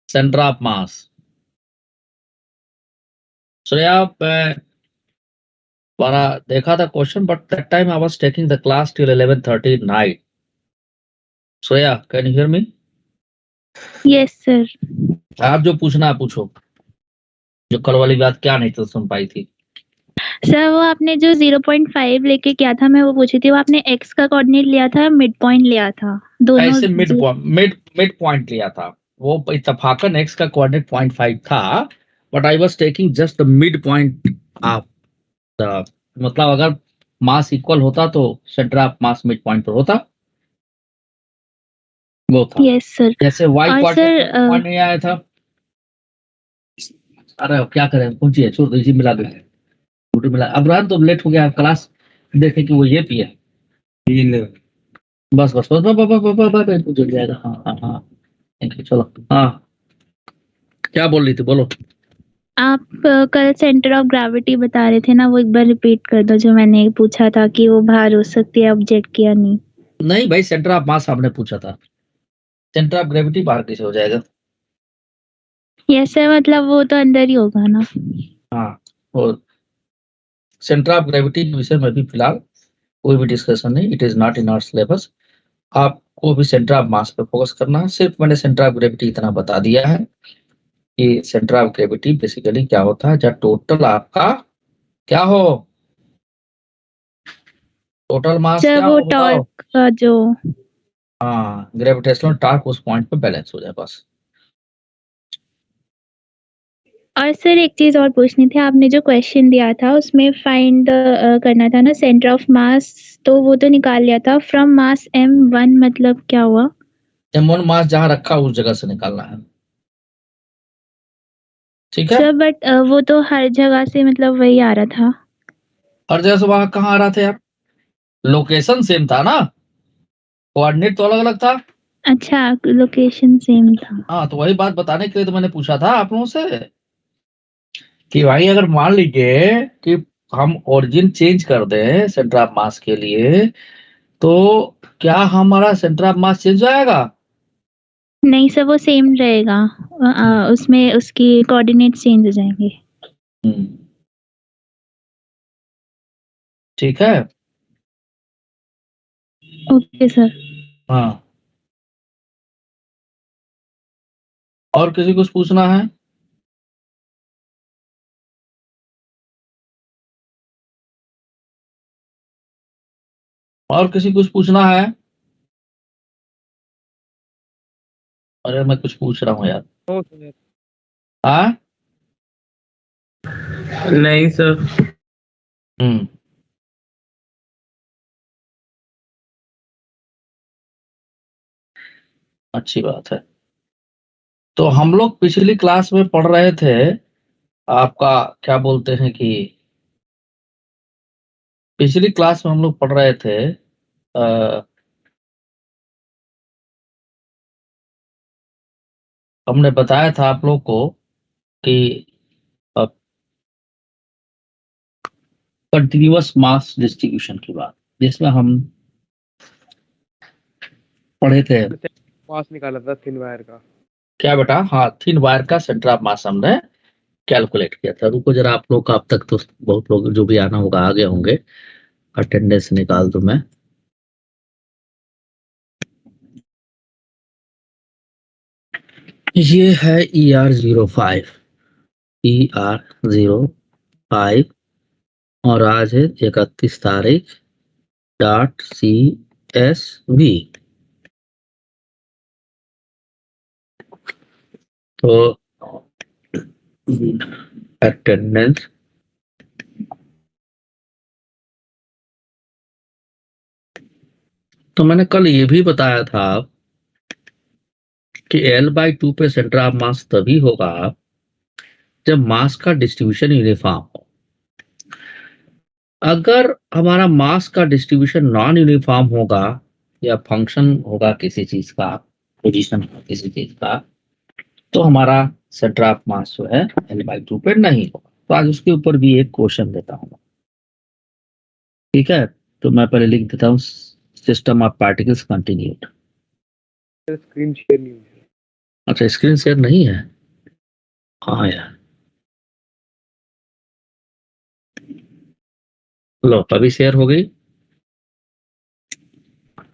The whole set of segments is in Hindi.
सेंटर ऑफ मास। श्रेया, हमारा देखा था question, but that time I was taking the class till 11:30 night. Shreya, can you hear me? Yes sir. आप जो पूछना है पूछो, जो कल वाली बात क्या नहीं तो सुन पाई थी। सर वो आपने जो 0.5 लेके किया था, मैं वो पूछी थी, वो आपने एक्स का कोऑर्डिनेट लिया था, मिड पॉइंट लिया था, दोनों ऐसे मिड पॉइंट लिया था, वो इत्तफाकन एक्स का कोऑर्डिनेट 0.5 था, but I was taking just the mid point of the, मतलब अगर मास इक्वल होता तो centre of mass mid point पर होता, वो था। Yes sir. जैसे वाई और कोऑर्डिनेट सर पॉइंट नहीं आया था। अरे अब क्या करें, कौन सी है, छोड़ दो, इसी मिला दो, छुट्टी मिला। अब रहन तो, लेट हो गया क्लास, देखे कि वो ये पिए। बस बस बस बस बस बस बस बस बस, जल जाएगा। हाँ हाँ हाँ, थैंक यू। चलो हाँ, क्या बोल रही थी, बोलो। आप कल सेंटर ऑफ ग्रेविटी बता रहे थे ना, वो एक बार रिपीट कर दो, जो मैंने पूछा था कि वो बाहर हो सकती है ऑब्जेक्ट की या नहीं। नहीं भाई, सेंटर ऑफ मास आपने पूछा था, सेंटर ऑफ ग्रेविटी बाहर कैसे हो जाएगा? यस सर, मतलब वो तो अंदर ही होगा ना। हाँ, और सेंटर ऑफ ग्रेविटी के विषय में भी फिलहाल कोई भी डिस्कशन नहीं, it is not in our syllabus. आपको भी सेंटर ऑफ मास पे फोकस करना है। सिर्फ मैंने सेंटर ऑफ ग्रेविटी इतना बता दिया है कि सेंटर ऑफ ग्रेविटी बेसिकली क्या होता है, जब टोटल आपका क्या हो, टोटल मास सर क्या वो हो बताओ। टॉर्क का जो, हाँ, ग्रेविटेशनल टॉर्क उस पॉइंट पे बैलेंस हो जाए बस। और सर एक चीज और पूछनी थी, आपने जो क्वेश्चन दिया था उसमें फाइंड करना था ना सेंटर ऑफ मास, तो वो तो निकाल लिया था। फ्रॉम मास m1 मतलब क्या हुआ? m1 मास जहां रखा उस जगह से निकालना है, ठीक है। सर बट वो तो हर जगह से मतलब वही आ रहा था। हर जगह से वहां कहाँ आ रहा था यार, लोकेशन सेम था ना, कोऑर्डिनेट तो अलग अलग था। अच्छा, लोकेशन सेम था। हाँ, तो वही बात बताने के लिए तो मैंने पूछा था आप लोगों से कि भाई अगर मान लीजिए कि हम ओरिजिन चेंज कर दें सेंटर ऑफ मास के लिए, तो क्या हमारा सेंटर ऑफ मास चेंज हो जाएगा? नहीं सर, वो सेम रहेगा। उसमें उसकी कोऑर्डिनेट चेंज हो जाएंगे। हम्म, ठीक है। Okay sir. हाँ, और किसी को कुछ पूछना है? और किसी को कुछ पूछना है? अरे मैं कुछ पूछ रहा हूँ यार। हाँ, नहीं सर। हम्म, अच्छी बात है। तो हम लोग पिछली क्लास में पढ़ रहे थे, आपका क्या बोलते हैं कि पिछली क्लास में हम लोग पढ़ रहे थे, हमने बताया था आप लोग को कि कंटिन्यूअस मास डिस्ट्रीब्यूशन की बात, जिसमें हम पढ़े थे। मास निकाला था थिन वायर का। क्या बेटा? हाँ, थिन वायर का सेंटर ऑफ मास हमने कैलकुलेट किया था। रुको जरा, आप लोग का अब तक तो बहुत लोग जो भी आना होगा आ गए होंगे, अटेंडेंस निकाल दूं मैं। ये है ER05, ER05, और आज है 31 तारीख, .CSV। तो अटेंडेंस, तो मैंने कल ये भी बताया था कि L/2 पे सेंटर ऑफ मास तभी होगा जब मास का डिस्ट्रीब्यूशन यूनिफॉर्म हो। अगर हमारा मास का डिस्ट्रीब्यूशन नॉन यूनिफॉर्म होगा, या फंक्शन होगा किसी चीज का, पोजीशन किसी चीज का, तो हमारा सेंटर ऑफ मास जो है L/2 पे नहीं होगा। तो आज उसके ऊपर भी एक क्वेश्चन देता हूँ, ठीक है। तो मैं पहले लिख देता हूँ, system of particles continued. Screen share नहीं हुई। अच्छा, स्क्रीन शेयर नहीं है। हाँ यार, लो अभी शेयर हो गई।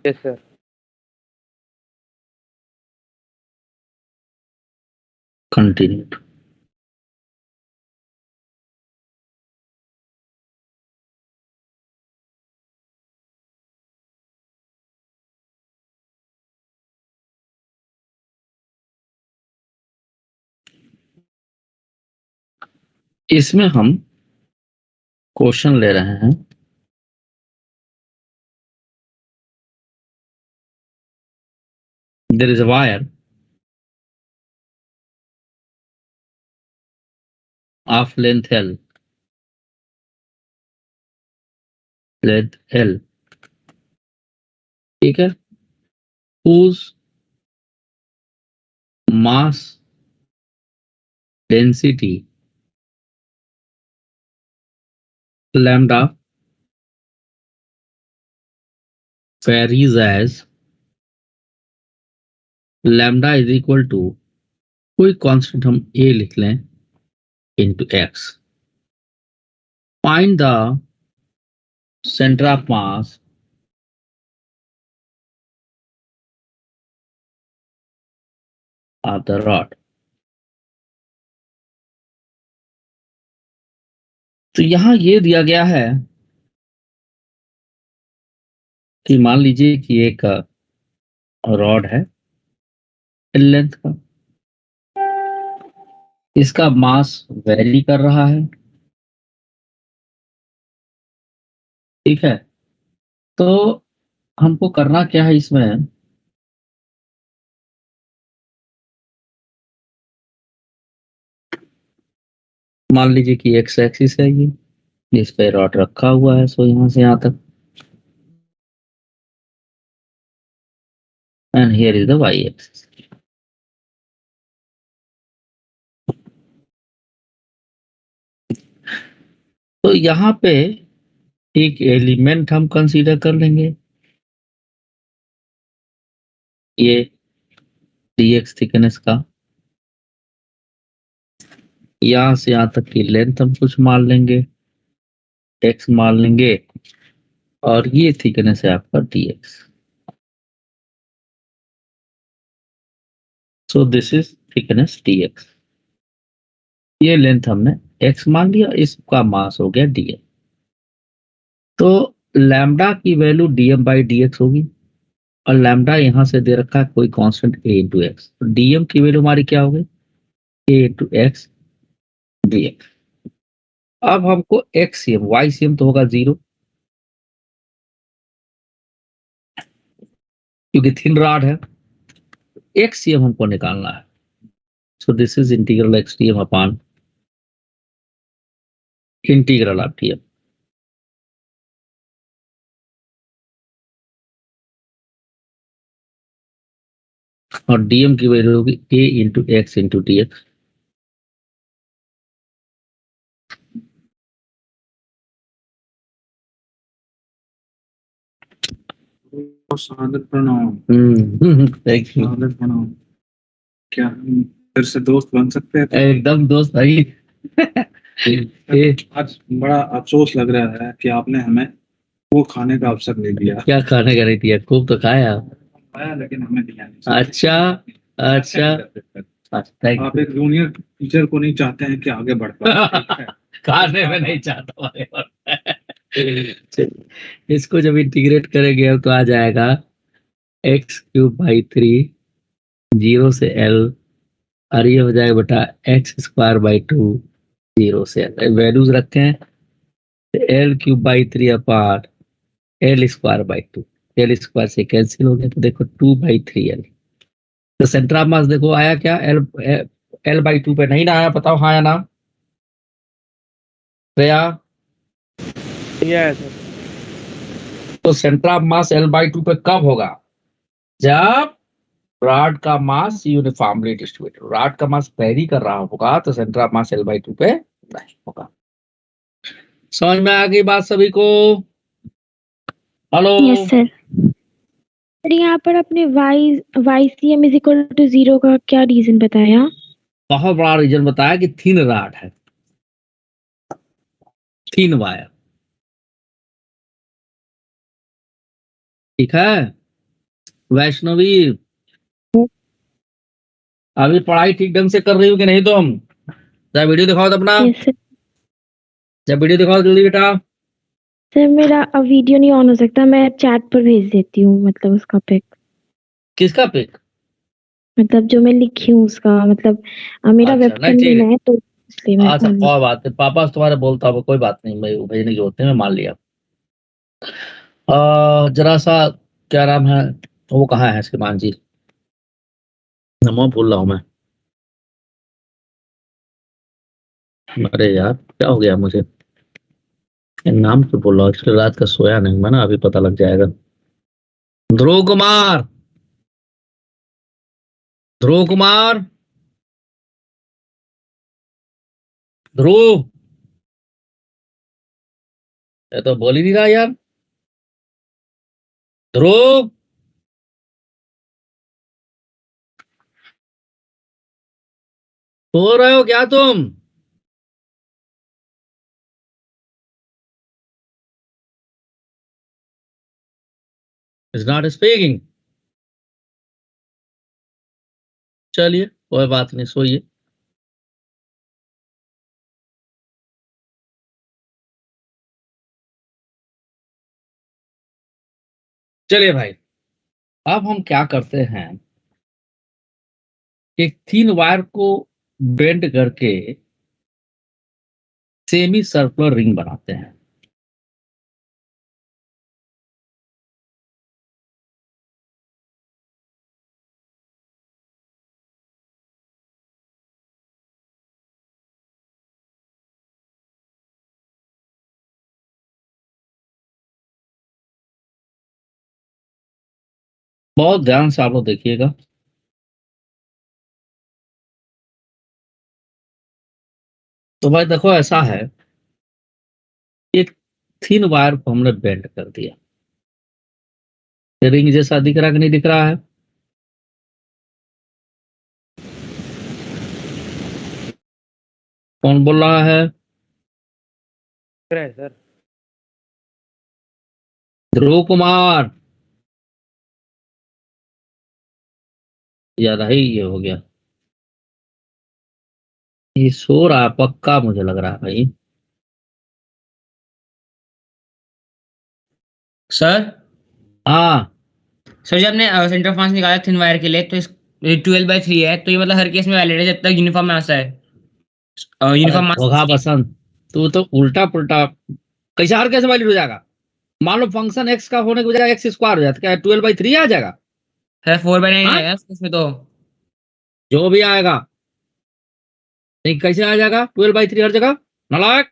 Yes sir. कंटिन्यू। इसमें हम क्वेश्चन ले रहे हैं। There is a wire of length L, length L, ठीक है, whose mass density lambda varies as lambda is equal to, कोई कांस्टेंट हम a लिख लें, into x. Find the center of mass of the rod. तो यहां ये दिया गया है कि मान लीजिए कि एक रॉड है L लेंथ का, इसका मास वेरी कर रहा है, ठीक है। तो हमको करना क्या है इसमें, मान लीजिए कि एक्स एक्सिस है ये, इस पे रॉड रखा हुआ है, सो यहां से यहां तक, and here is the y axis. तो यहाँ पे एक एलिमेंट हम कंसीडर कर लेंगे, ये dx थिकनेस का, यहां से यहां तक की लेंथ हम कुछ मान लेंगे, x मान लेंगे, और ये थिकनेस है आपका dx। So this is thickness dx। ये लेंथ हमने x मान लिया, इसका मास हो गया dm। तो लैम्डा की वैल्यू dm बाई dx होगी, और लैम्डा यहां से दे रखा है कोई कांस्टेंट a इंटू एक्स, तो dm की वैल्यू हमारी क्या हो गई, a इंटू एक्स dx। अब हमको xcm, ycm तो होगा 0, क्योंकि थिन रॉड है। xcm हमको निकालना है, so this is integral x dm upon integral of dm। और dm की वैल्यू होगी a into x into dx। सादर प्रणाम। Thank you. सादर प्रणाम। क्या हम फिर से दोस्त बन सकते हैं? एकदम दोस्त भाई। आज बड़ा अफसोस लग रहा है कि आपने हमें वो खाने का अवसर नहीं दिया। क्या खाने का नहीं दिया, खूब तो खाया। खाया लेकिन हमें दिया नहीं। अच्छा अच्छा, थैंक आप एक जूनियर टीचर को नहीं चाहते हैं कि आगे बढ़ पाए। खाने में नहीं चाहता इसको जब इंटीग्रेट करेंगे तो आ जाएगा एक्स क्यूब बाई 3, 0 से एल, और ये हो जाएगा बेटा एक्स स्क्वायर बाई 2, 0 से एल। वैल्यूज रखे हैं, L cube by 3 apart L square by 2, L square से कैंसिल हो गया, तो देखो 2/3 एल। तो सेंटर ऑफ मास देखो आया क्या, एल बाई 2 पे नहीं ना आया, बताओ हाँ या ना श्रेया। नहीं आया सर। तो centre of mass L by 2 पे कब होगा, जब रॉड का मास यूनिफॉर्मली डिस्ट्रीब्यूटेड, रॉड का मास वेरी कर रहा होगा, तो centre of mass L by 2 पे नहीं होगा। समझ में आ गई बात सभी को? Hello yes sir. सर यहाँ पर आपने YCM इज इक्वल टू 0 का क्या रीजन बताया? बहुत बड़ा रीजन बताया कि थीन रॉड है, थीन वायर। ठीक है वैष्णवी, अभी पढ़ाई ठीक ढंग से कर रही हो कि नहीं तुम? जरा वीडियो दिखाओ तो अपना, यस सर। जब वीडियो दिखाओ जल्दी बेटा। सर मेरा अब वीडियो नहीं ऑन हो सकता, मैं चैट पर भेज देती हूँ, मतलब उसका पिक, किसका पिक? मतलब जो मैं लिखी हूँ उसका, मतलब मेरा अच्छा नहीं वेबकैम ठीक लेना है, है तो इसलिए मैं अच्छा ऑन कोई बात नहीं, पापा से तुम्हारे बोलता हूँ, कोई बात नहीं, मैं भेजने की जरूरत नहीं, मैं मान लिया। जरा सा क्या नाम है, वो कहाँ है श्रीमान जी? नमो भूल रहा हूँ मैं। अरे यार क्या हो गया मुझे, ये नाम तो बोल रहा हूँ, इसलिए रात का सोया नहीं मैं ना, अभी पता लग जाएगा। ध्रुव कुमार, ध्रुव कुमार, ध्रुव, ये तो बोल ही नहीं रहा यार। ध्रुव, सो रहे हो क्या तुम? Is not speaking. चलिए कोई बात नहीं, सोइए। चलिए भाई, अब हम क्या करते हैं, एक थीन वायर को बेंड करके सेमी सर्कुलर रिंग बनाते हैं। बहुत ध्यान से आप लोग देखिएगा। तो भाई देखो ऐसा है, एक थीन वायर को हमने बेंड कर दिया, रिंग जैसा दिख रहा है कि नहीं दिख रहा है? कौन बोल रहा है? सर ध्रुव कुमार, ज्यादा ही ये हो गया, ये सो रहा है पक्का, मुझे लग रहा है भाई। सर हाँ सर जब आपने सेंटर ऑफ मास निकाला थिन वायर के लिए, तो इस 12/3 है, तो ये मतलब हर केस में वैलिड है जब तक यूनिफॉर्म मास है, अरे यूनिफॉर्म मास। घोघा बसंत, तू तो उल्टा पुल्टा कैसे हर कैसे वैलिड हो जाएगा? मान लो फंक्शन एक्स का होने की बजाय एक्स स्क्वायर हो जाता, क्या 12/3 आ जाएगा? सर 4/9 हाँ आएगा इसमें तो। जो भी आएगा, नहीं कैसे आ जाएगा 12/3 हर जगह? नालायक।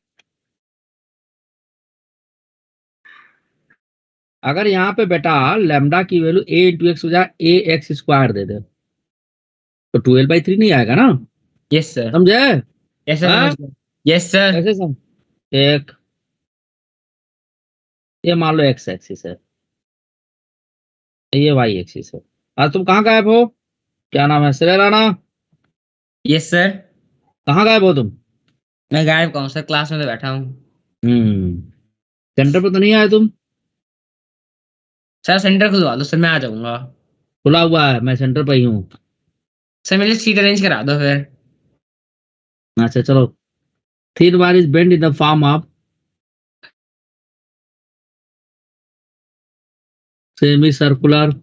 अगर यहाँ पे बेटा लैम्डा की वैल्यू ए इंटू एक्स हो जाए, ए एक्स स्क्वायर दे दे, तो 12/3 नहीं आएगा ना? Yes sir. समझे? यस सर हाँ समझ गया। Yes sir. कैसे सम एक, ये मान लो एक्स एक्सिस है, ये वाई एक्सिस है। आज तुम कहाँ गायब हो? क्या नाम है, श्रेय राणा? Yes sir. कहाँ गायब हो तुम? मैं गायब कहूँ सर, क्लास में तो बैठा हूँ। हम्म, सेंटर पे तो नहीं आए तुम? सर सेंटर खुलवा दो सर, मैं आ जाऊंगा। खुला हुआ है, मैं सेंटर पे ही हूँ। सर मेरे लिए सीट अरेंज करा दो फिर। अच्छा चलो, thin wire is bend in the form of semicircular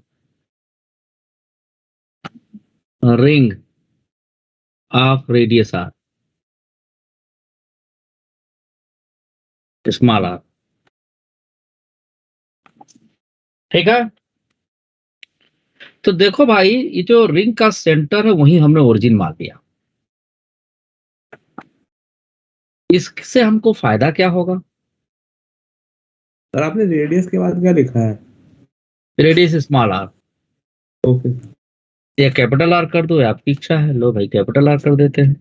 ring of radius r, small r. ठीक है, तो देखो भाई, ये जो रिंग का सेंटर है वही हमने ओरिजिन मान लिया। इससे हमको फायदा क्या होगा? सर आपने रेडियस के बाद क्या लिखा है? Radius small r, okay. या कैपिटल आर कर दो, या आपकी इच्छा है, लो भाई कैपिटल आर कर देते हैं।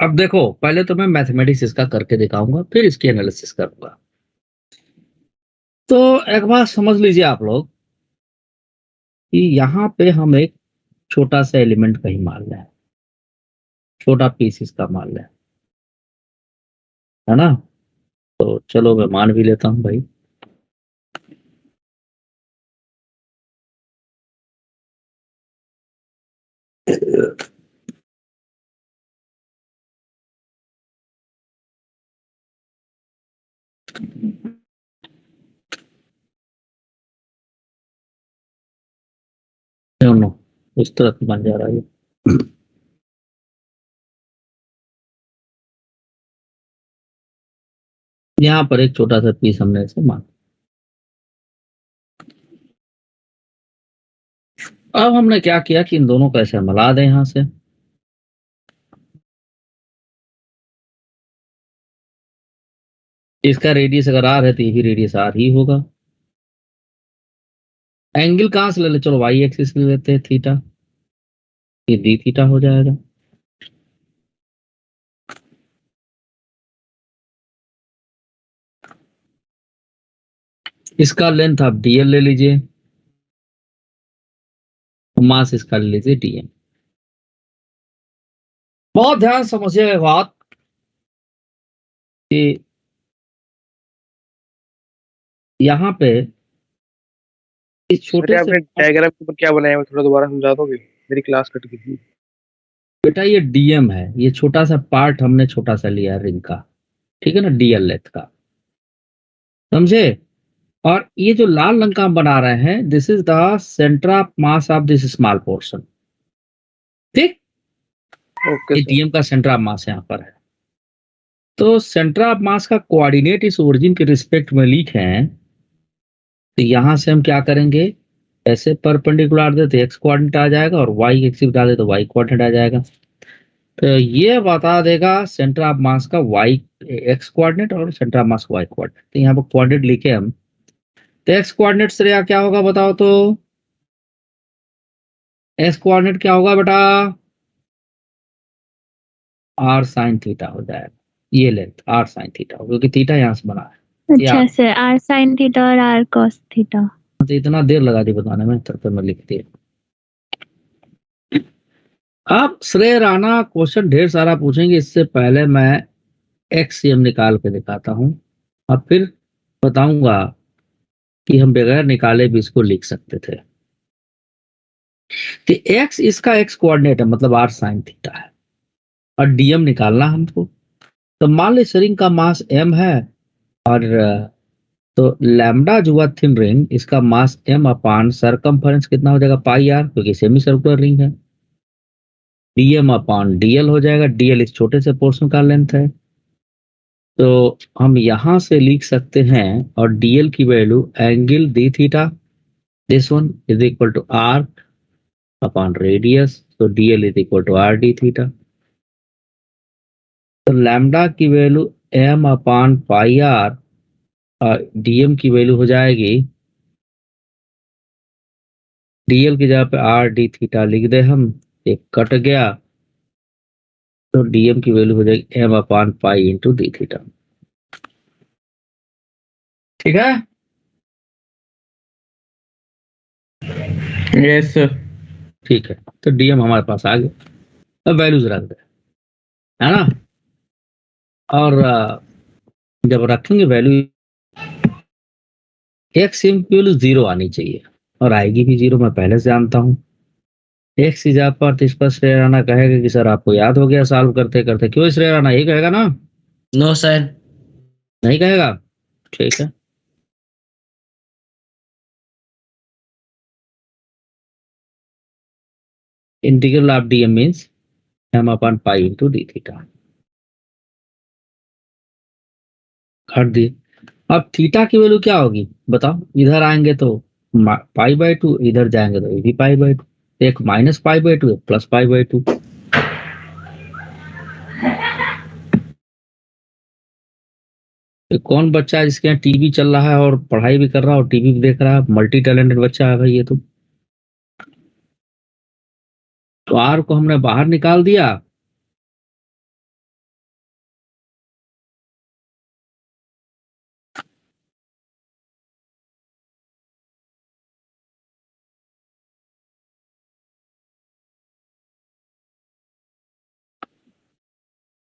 अब देखो, पहले तो मैं मैथमेटिक्स इसका करके दिखाऊंगा, फिर इसकी एनालिसिस करूंगा। तो एक बात समझ लीजिए आप लोग कि यहाँ पे हम एक छोटा सा एलिमेंट कहीं मान रहे हैं, छोटा पीस इसका मान रहे हैं, है ना। तो चलो मैं मान भी लेता हूँ भाई। दोनों इस तरह से बन जा रहा है ये। यहाँ पर एक छोटा सा पीस हमने ऐसे मान। अब हमने क्या किया कि इन दोनों को ऐसे मिला दें यहां से। इसका रेडियस अगर आर है तो यही रेडियस आर ही होगा। एंगल कहां से ले ले, चलो वाई एक्सिस ले लेते हैं थीटा, ये डी थीटा हो जाएगा। इसका लेंथ आप डीएल ले लीजिए, मास इसका ले लीजिए डीएम। बहुत ध्यान समझिएगा एक बात कि यहाँ पे इस सर छोटे ये से आपने डायग्राम के ऊपर क्या बनाया है थोड़ा दोबारा समझा दोगे, मेरी क्लास कट गई थी। बेटा ये डीएम है, ये छोटा सा पार्ट हमने छोटा सा लिया रिंग का, ठीक है ना, डीएल लेंथ का, समझे। और ये जो लाल रंग का हम बना रहे हैं, this is the centre of mass of this small portion, ठीक। ओके ये सर। डीएम का सेंटर ऑफ मास यहाँ पर है। तो सेंटर ऑफ मास का कोऑर्डिनेट इस ओरिजिन के रिस्पेक्ट में लिखे हैं, तो यहां से हम क्या करेंगे, ऐसे परपेंडिकुलर दे तो एक्स कोऑर्डिनेट आ जाएगा, और वाई एक्सिस डाल दे तो वाई कोऑर्डिनेट आ जाएगा। तो ये बता देगा सेंटर ऑफ मास का वाई एक्स कोऑर्डिनेट और centre of mass y coordinate. तो यहाँ पर कोऑर्डिनेट लिखे हम, तो एक्स कोऑर्डिनेट से क्या होगा बताओ तो, एक्स कोऑर्डिनेट क्या होगा बेटा, आर साइन थीटा हो जाएगा। ये लेंथ आर साइन थीटा हो, क्योंकि थीटा यहाँ से बना है। ये अच्छा सर, आर साइन थीटा और आर कॉस थीटा। तो इतना देर लगा दी बताने में, तो मैं लिख दिया। अब श्रेय राणा क्वेश्चन ढेर सारा पूछेंगे, इससे पहले मैं एक्ससीएम निकाल के दिखाता हूं, और फिर बताऊंगा कि हम बगैर निकाले भी इसको लिख सकते थे। तो एक्स इसका एक्स कोऑर्डिनेट है, मतलब आर साइन थीटा है, और डीएम निकालना हमको। तो मान ली रिंग का मास एम है, और तो लैम्डा जो हुआ थिन रिंग, इसका मास एम अपान सरकमफेरेंस कितना हो जाएगा, पाई आर, क्योंकि सेमी सर्कुलर रिंग है। डीएम अपान डीएल हो जाएगा, डीएल इस छोटे से पोर्शन का लेंथ है। तो हम यहां से लिख सकते हैं, और डीएल की value angle D theta, this one is equal to R upon radius, तो DL is equal to R D theta. तो लैम्डा की value M upon pi R, और डीएम की वैल्यू हो जाएगी, डीएल की जगह पे आर डी थीटा लिख दे हम, एक कट गया, तो डीएम की वैल्यू हो जाएगी m upon pi into d theta. ठीक है, यस सर। ठीक है। तो डीएम हमारे पास आ गया, अब वैल्यूज रख दे, है ना। और जब रखेंगे वैल्यू, एक्स एम की वैल्यू 0 आनी चाहिए, और आएगी भी 0, मैं पहले से जानता हूँ। एक्स इज पर, तो इस पर श्रेय राणा कहेगा कि सर आपको याद हो गया सॉल्व करते करते, क्यों श्रेय राणा यही कहेगा ना, नो सर। नहीं कहेगा, ठीक है। Integral of dm means m upon pi into d theta. हट दिए। अब थीटा की वैल्यू क्या होगी बताओ, इधर आएंगे तो पाई बाई 2, इधर जाएंगे तो ये भी पाई बाई 2, एक माइनस पाई बाई 2, एक प्लस पाई बाई 2। कौन बच्चा है जिसके यहाँ टीवी चल रहा है और पढ़ाई भी कर रहा है और टीवी भी देख रहा है, मल्टी टैलेंटेड बच्चा है भाई ये तो आर को हमने बाहर निकाल दिया,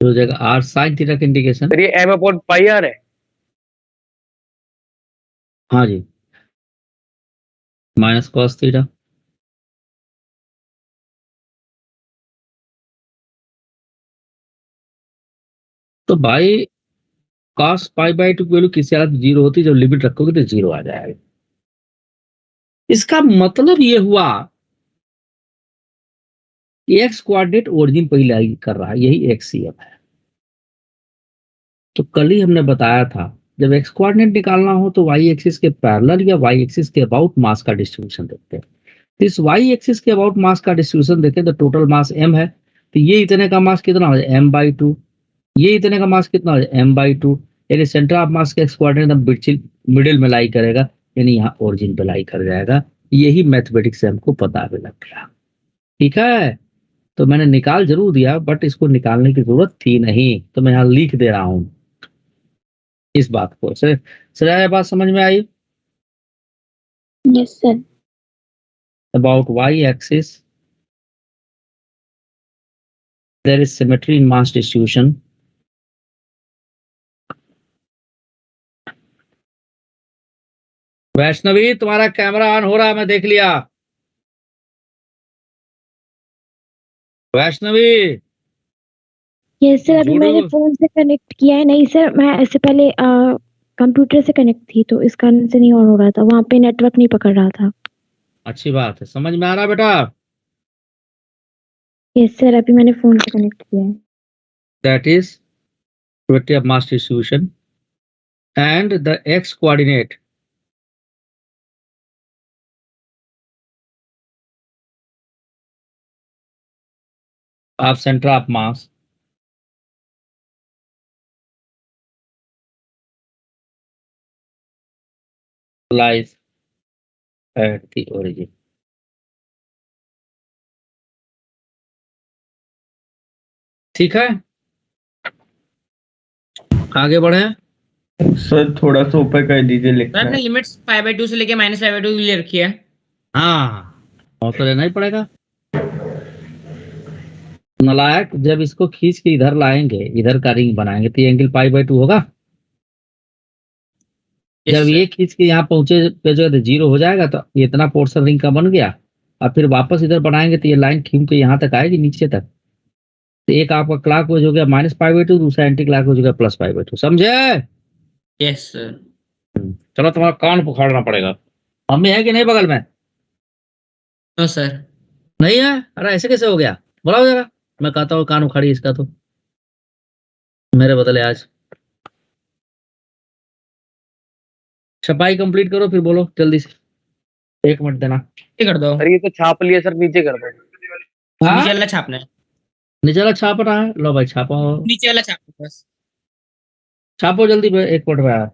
हो जाएगा आर साइन थीटा का इंडिकेशन। सर ये एम अपॉन पाई आर है। हाँ जी, माइनस कॉस थीटा। तो भाई cos पाई बाई टू की वैल्यू किसी हालत में जीरो होती है, जब लिमिट रखोगे तो जीरो आ जाएगा। इसका मतलब ये हुआ कि एक्स कोऑर्डिनेट ओरिजिन पहले कर रहा है, यही एक्सीएम है। तो कल ही हमने बताया था जब एक्स कोऑर्डिनेट निकालना हो तो वाई एक्सिस के पैरेलल या वाई एक्सिस के अबाउट मास का डिस्ट्रीब्यूशन देखते हैं। तो इस वाई एक्सिस के अबाउट मास का डिस्ट्रीब्यूशन देखें तो टोटल मास m है, तो ये इतने का मास कितना हो जाए m/2, ये इतने का मास कितना हो जाए m/2, यानी सेंटर ऑफ मास का एक्स कोऑर्डिनेट एकदम मिडिल में लाई करेगा, यानी यहाँ ओरिजिन पे लाई कर जाएगा। यही मैथमेटिक्स से हमको पता भी लग गया। ठीक है, तो मैंने निकाल जरूर दिया बट इसको निकालने की जरूरत थी नहीं, तो मैं यहाँ लिख दे रहा हूं इस बात को। सर ये बात समझ में आई? Yes sir. About Y axis there is symmetry in mass distribution. Vaishnavi तुम्हारा कैमरा ऑन हो रहा है, मैं देख लिया। वैष्णवी यस सर, अभी मैंने झूठू। फोन से कनेक्ट किया है। नहीं सर, मैं ऐसे पहले कंप्यूटर से कनेक्ट थी तो इस कारण से नहीं ऑन हो रहा था, वहां पे नेटवर्क नहीं पकड़ रहा था। अच्छी बात है, समझ में आ रहा बेटा। यस सर, अभी मैंने फोन से कनेक्ट किया है। That is symmetry of mass distribution and the x coordinate of center of mass lies at the origin. ठीक है, आगे बढ़े। सर थोड़ा सा ऊपर कर दीजिए, सर लिखना आपने है। लिमिट्स पाई/2 से लेके -पाई/2 ले रखी है। हाँ, और तो लेना ही पड़ेगा। नलायक, जब इसको खींच के इधर लाएंगे, इधर का रिंग बनाएंगे तो ये एंगल पाई/2 होगा। यस जब ये सर। खींच के यहाँ पहुंचे पे जो है जीरो हो जाएगा, तो ये इतना पोर्शन रिंग का बन गया। और फिर वापस इधर बनाएंगे तो ये लाइन खींच के यहाँ तक आएगी नीचे तक। तो एक आपका क्लॉकवाइज हो गया -पाई/2, दूसरा एंटी क्लॉकवाइज हो गया +पाई/2। समझे? Yes sir. चलो तुम्हारा कान पकड़ना पड़ेगा। मम्मी है कि नहीं बगल में? No sir. नहीं है? अरे ऐसे कैसे हो गया, बुलाओ जरा। मैं कहता हूँ कान उखाड़ी इसका, तो मेरे बदले आज। छपाई कंप्लीट करो फिर बोलो जल्दी से, 1 मिनट देना। ये कर दो। सर ये तो छाप लिया सर, नीचे कर दो। हाँ, नीचे वाला छापना है। नीचे वाला छाप रहा है, लो भाई छापो। नीचे वाला छापना है बस। छापो जल्दी, 1 मिनट में।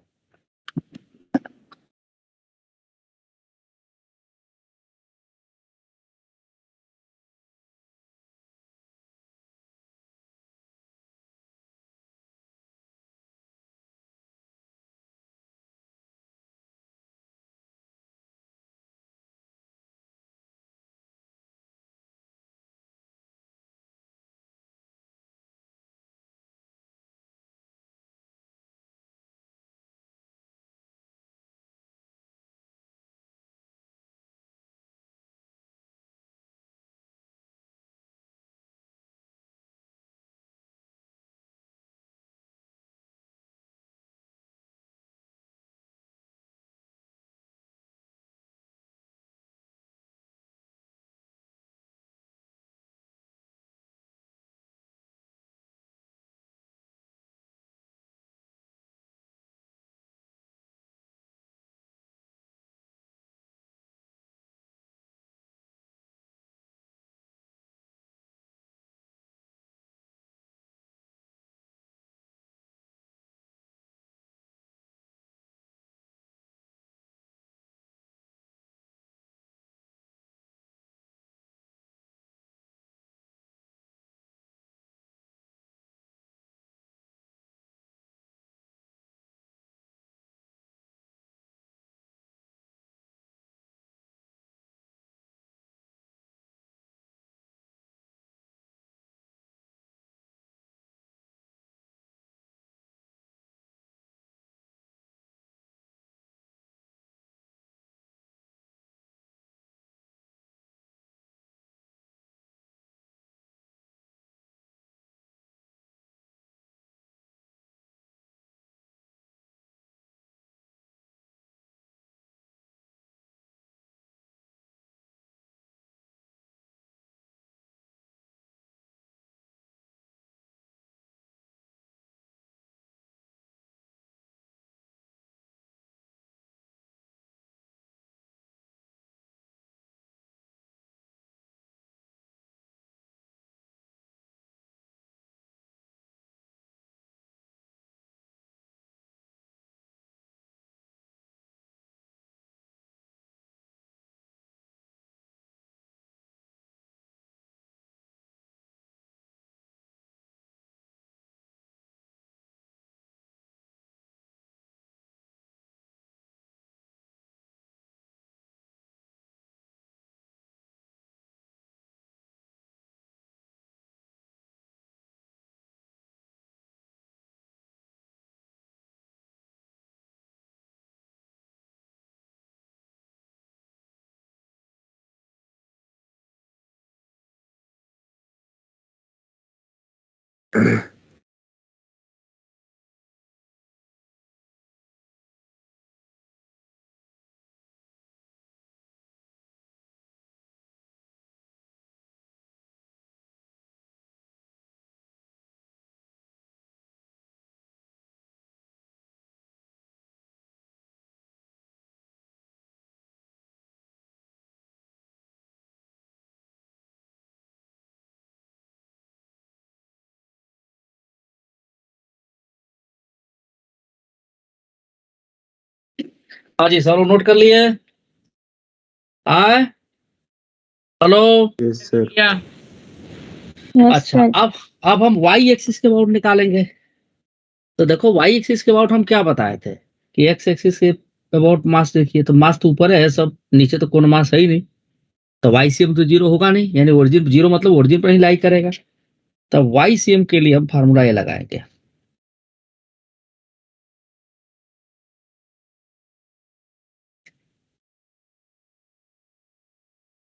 हाँ जी सर, नोट कर लिए। आए, हेलो। Yes sir. क्या यस अच्छा, सर। अब हम वाई एक्सिस के अबाउट निकालेंगे। तो देखो वाई एक्सिस के अबाउट हम क्या बताए थे कि एक्स एक्सिस के अबाउट मास देखिए, तो मास तो ऊपर है सब, नीचे तो कोनो मास है ही नहीं। तो वाई सी एम तो जीरो होगा नहीं, यानी ओरिजिन जीरो मतलब ओरिजिन पर ही लाई करेगा। तो वाई सी एम के लिए हम फार्मूला ये लगाएंगे।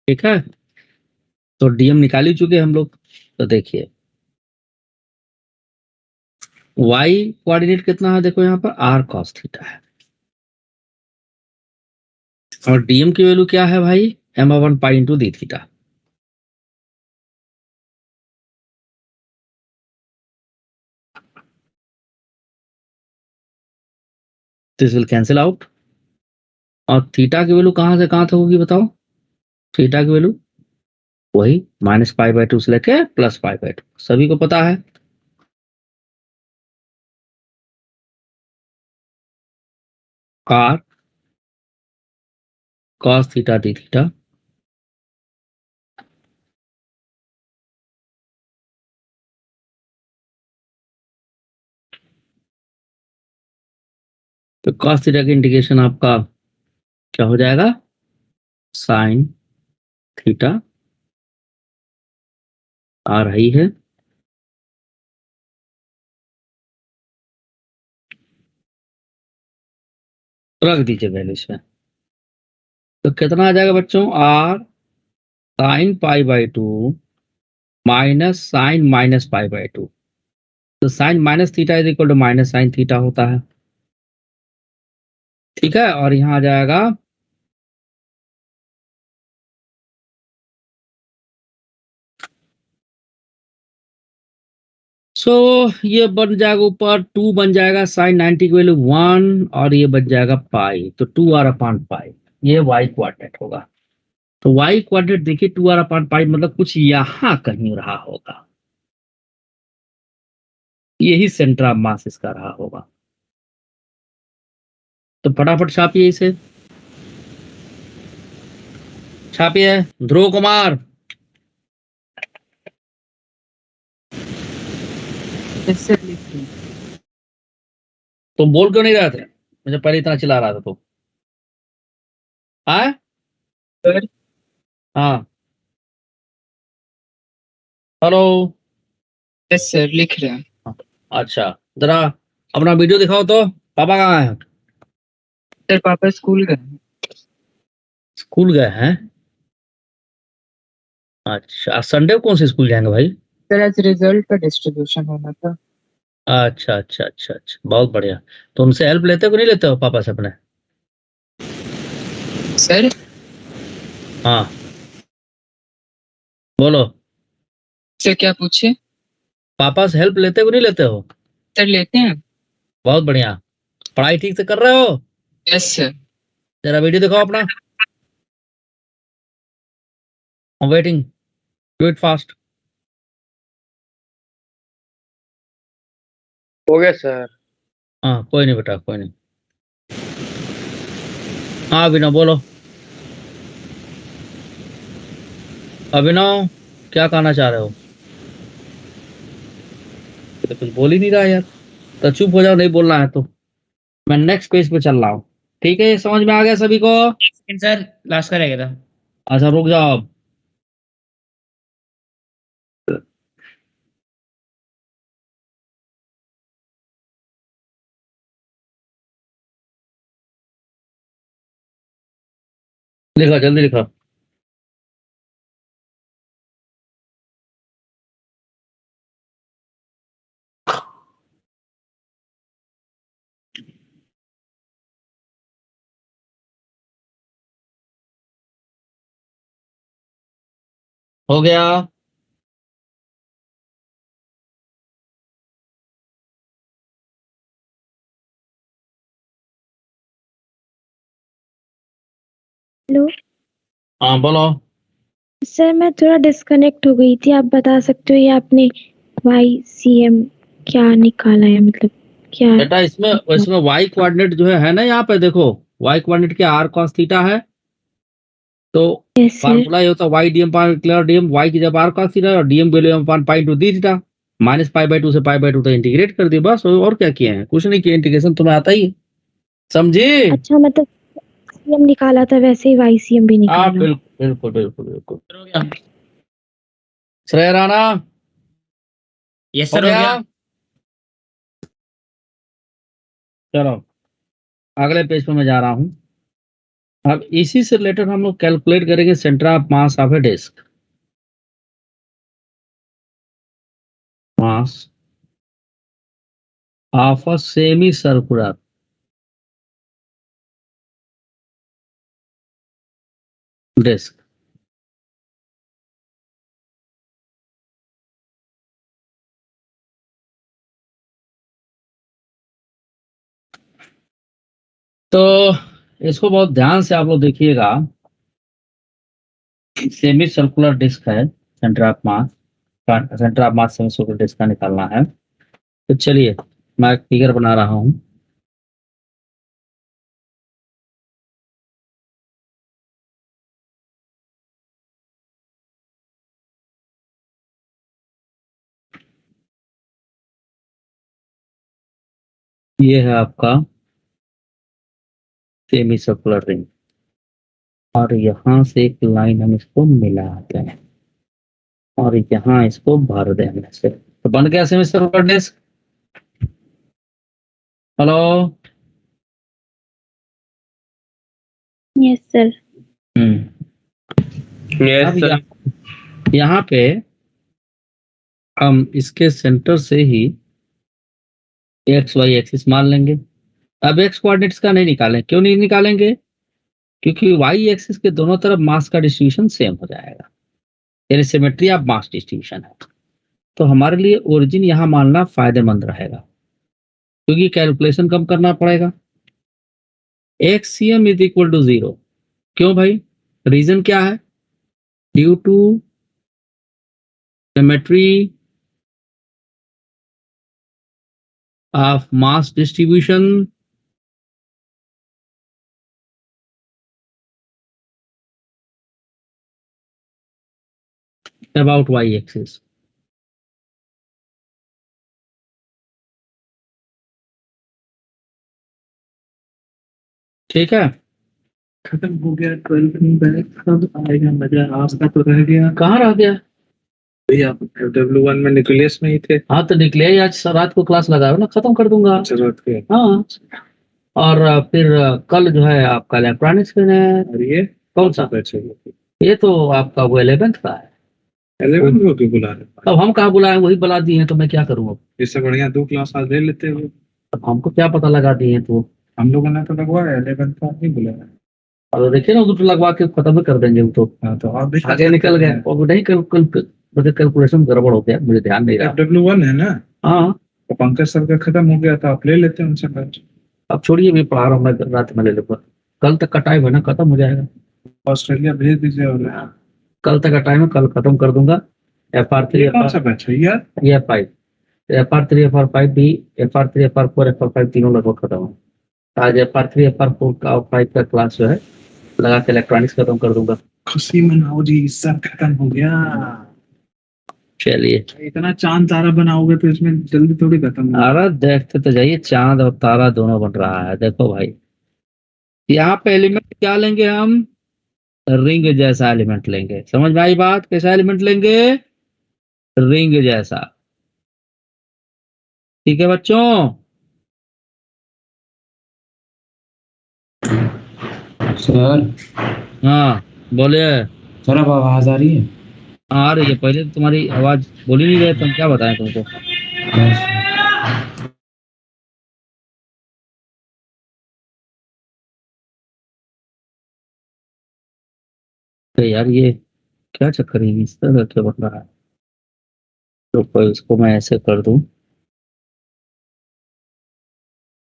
ठीक है, तो डीएम निकाल ही चुके हम लोग। तो देखिए वाई कोऑर्डिनेट कितना है, देखो यहाँ पर आर कॉस थीटा है, और डीएम की वैल्यू क्या है भाई, m one pi into d theta. This will cancel out, और थीटा की वैल्यू कहां से कहां तक होगी बताओ। थीटा की वैल्यू वही माइनस पाई बाय टू से लेके प्लस पाई बाय टू, सभी को पता है। R cos theta d theta तो कॉस थीटा की इंटीग्रेशन आपका क्या हो जाएगा, साइन थीटा आ रही है, रख दीजिए वैल्यू इसमें। तो कितना आ जाएगा बच्चों, R sine pi by two minus sine minus pi by two. तो sine minus theta is equal to minus sine theta होता है। ठीक है, और यहाँ आ जाएगा सो ये बन जाएगा ऊपर टू बन जाएगा साइन 90 की वैल्यू वन, और ये बन जाएगा पाई, तो टू आर अपॉन पाई, ये वाई क्वाड्रेट होगा। तो वाई क्वाड्रेट देखिए टू आर अपॉन पाई मतलब कुछ यहां कहीं रहा होगा, यही सेंटर ऑफ मास इसका रहा होगा। तो फटाफट छापिए इसे, छापिए ध्रुव कुमार। तुम बोल क्यों नहीं रहे थे, मुझे पहले इतना चिल्ला रहा था तो। हाँ सर। हाँ, हेलो। यस सर, लिख रहे हैं। अच्छा, जरा अपना वीडियो दिखाओ तो, पापा कहाँ है। सर पापा स्कूल गए हैं। स्कूल गए हैं, अच्छा संडे को कौन से स्कूल जाएंगे भाई। सर आज रिजल्ट का डिस्ट्रीब्यूशन होना था। अच्छा अच्छा अच्छा अच्छा, बहुत बढ़िया। तो उनसे हेल्प लेते हो कि नहीं लेते हो पापा से अपने। सर हाँ बोलो, सर क्या पूछे। पापा से हेल्प लेते हो कि नहीं लेते हो। सर लेते हैं। बहुत बढ़िया, पढ़ाई ठीक से कर रहे हो। Yes sir. जरा वीडियो दिखाओ अपना, वेटिंग, डू इट फास्ट। हो गया सर। हाँ कोई नहीं बेटा, कोई नहीं। हाँ अभिनव बोलो, अभिनव क्या कहना चाह रहे हो। ये तो कुछ बोल ही नहीं रहा यार, तो चुप हो जाओ, नहीं बोलना है तो। मैं नेक्स्ट पेज पे चल रहा हूँ, ठीक है, ये समझ में आ गया सभी को। सेकंड सर, लास्ट का रह गया था। अच्छा रुक जाओ अब, लिखो जल्दी लिखो। हो गया। हेलो हाँ बोलो। सर, मैं थोड़ा डिस्कनेक्ट हो गई थी। आप बता सकते हो ये आपने YCM क्या निकाला है, मतलब क्या है? बेटा इसमें इसमें y कोऑर्डिनेट जो है ना, यहाँ पे देखो y कोऑर्डिनेट क्या r cos थीटा है, तो यस सर। फार्मूला ये होता है y dm पाई dm, y की जब r cos थीटा और dm value upon pi two D theta, minus पाई/2 से पाई/2 तक इंटीग्रेट कर दिया बस, और क्या किए हैं, कुछ नहीं किया, इंटीग्रेशन तुम्हें आता ही है, समझे? अच्छा, मतलब CM निकाला था वैसे ही YCM भी हाँ निकाला। बिल्कुल बिल्कुल बिल्कुल बिल्कुल। हो गया श्रेय राणा, यस हो सर, हो गया। गया। चलो अगले पेज पे मैं जा रहा हूँ। अब इसी से रिलेटेड हम लोग कैलकुलेट करेंगे centre of mass of a disc, mass of a semicircular disc. तो इसको बहुत ध्यान से आप लोग देखिएगा, सेमी सर्कुलर डिस्क है, centre of mass, centre of mass semicircular disc का निकालना है। तो चलिए मैं एक फिगर बना रहा हूँ। ये है आपका सेमी सर्कुलर रिंग, और यहाँ से एक लाइन हम इसको मिलाते हैं और यहाँ इसको भर देने से तो बन गया semicircular disc. Hello. Yes sir. Yes अब सर। यहाँ पे हम इसके सेंटर से ही एक्स वाई एक्सिस मान लेंगे। अब एक्स कोऑर्डिनेट्स का नहीं निकालें, क्यों नहीं निकालेंगे? क्योंकि वाई एक्सिस के दोनों तरफ मास का डिस्ट्रीब्यूशन सेम हो जाएगा, यानी सिमेट्री ऑफ मास डिस्ट्रीब्यूशन है। तो हमारे लिए ओरिजिन यहाँ मानना फायदेमंद रहेगा, क्योंकि कैलकुलेशन कम करना पड़ेगा। एक्स इज इक्वल टू 0, क्यों भाई? रीजन क्या है? Due to symmetry of mass distribution about Y axis. ठीक है, खत्म हो गया 12th में बैक, कब आएगा मजा? आज का तो रह गया। कहाँ रह गया? भैया आप W1 में न्यूक्लियस में ही थे। हाँ तो निकले ही, आज रात को क्लास लगाओ ना, खत्म कर दूंगा। जरूरत के। हाँ, और फिर कल जो है आपका इलेक्ट्रॉनिक्स में है। और ये कौन सा? बचे ये तो आपका वो 11th का है। 11 को क्यों बुला रहे हैं? अब हम कहाँ बुलाए, वही बुला दिए हैं, तो मैं क्या करूँ अब? इससे बढ़िया 2 क्लास आज ले लेते हो। अब हमको क्या पता लगा दिए हैं तो? हम लोगों ने तो लगवाया 11 का नहीं बुलाया। अब देखिए ना, उधर लगवा के खत्म भी कर देंगे वो तो। हाँ तो आप भी आगे निकल गए, और नहीं मुझे कैलकुलेशन गड़बड़ हो गया, मुझे ध्यान नहीं रहा। W1 है ना, हाँ, तो पंकज सर का खत्म हो गया था, आप ले लेते हैं उनसे बैच। अब छोड़िए, मैं पढ़ा रहा हूँ, मैं रात में ले लूंगा, कल तक का टाइम है ना, खत्म हो जाएगा। ऑस्ट्रेलिया भेज दीजिए। और कल तक का टाइम है, कल खत्म कर दूंगा। FR3 ये कौन सा बैच है यार? FR5, FR3 FR5 भी, FR3 FR4 FR5 तीनों लगभग खत्म है। आज FR3 FR4 का और 5 का क्लास जो है लगा के इलेक्ट्रॉनिक्स खत्म कर दूंगा। खुशी मनाओ जी, सब खत्म हो गया। चलिए, इतना चांद तारा बनाओगे तो इसमें जल्दी थोड़ी खत्म होगा। अरे देखते तो जाइए, चांद और तारा दोनों बन रहा है। देखो भाई, यहाँ पे एलिमेंट क्या लेंगे हम? रिंग जैसा एलिमेंट लेंगे। समझ में आई बात? कैसा एलिमेंट लेंगे? रिंग जैसा। ठीक है बच्चों? सर हाँ बोलिए। सर अब आवाज आ रही है? हाँ, आ रही है। पहले तो तुम्हारी आवाज बोल ही नहीं रहे, तुम क्या बताएं तुमको? बस अरे यार, ये क्या चक्कर है इस तरह क्या बन रहा है? तो कोई इसको मैं ऐसे कर दूं,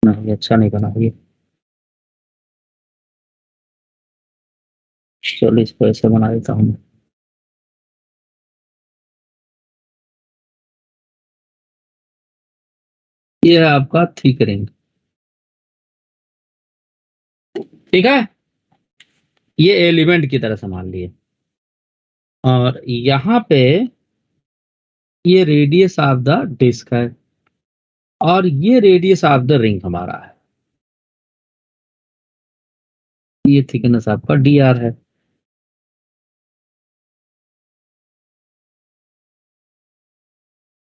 नहीं अच्छा नहीं बना ये। चलो इसको ऐसे बना देता हूँ। ये है आपका थिक रिंग, ठीक है। ये एलिमेंट की तरह संभाल लिए, और यहाँ पे ये रेडियस ऑफ द डिस्क है, और ये रेडियस ऑफ द रिंग हमारा है। ये थिकनेस आपका dr है।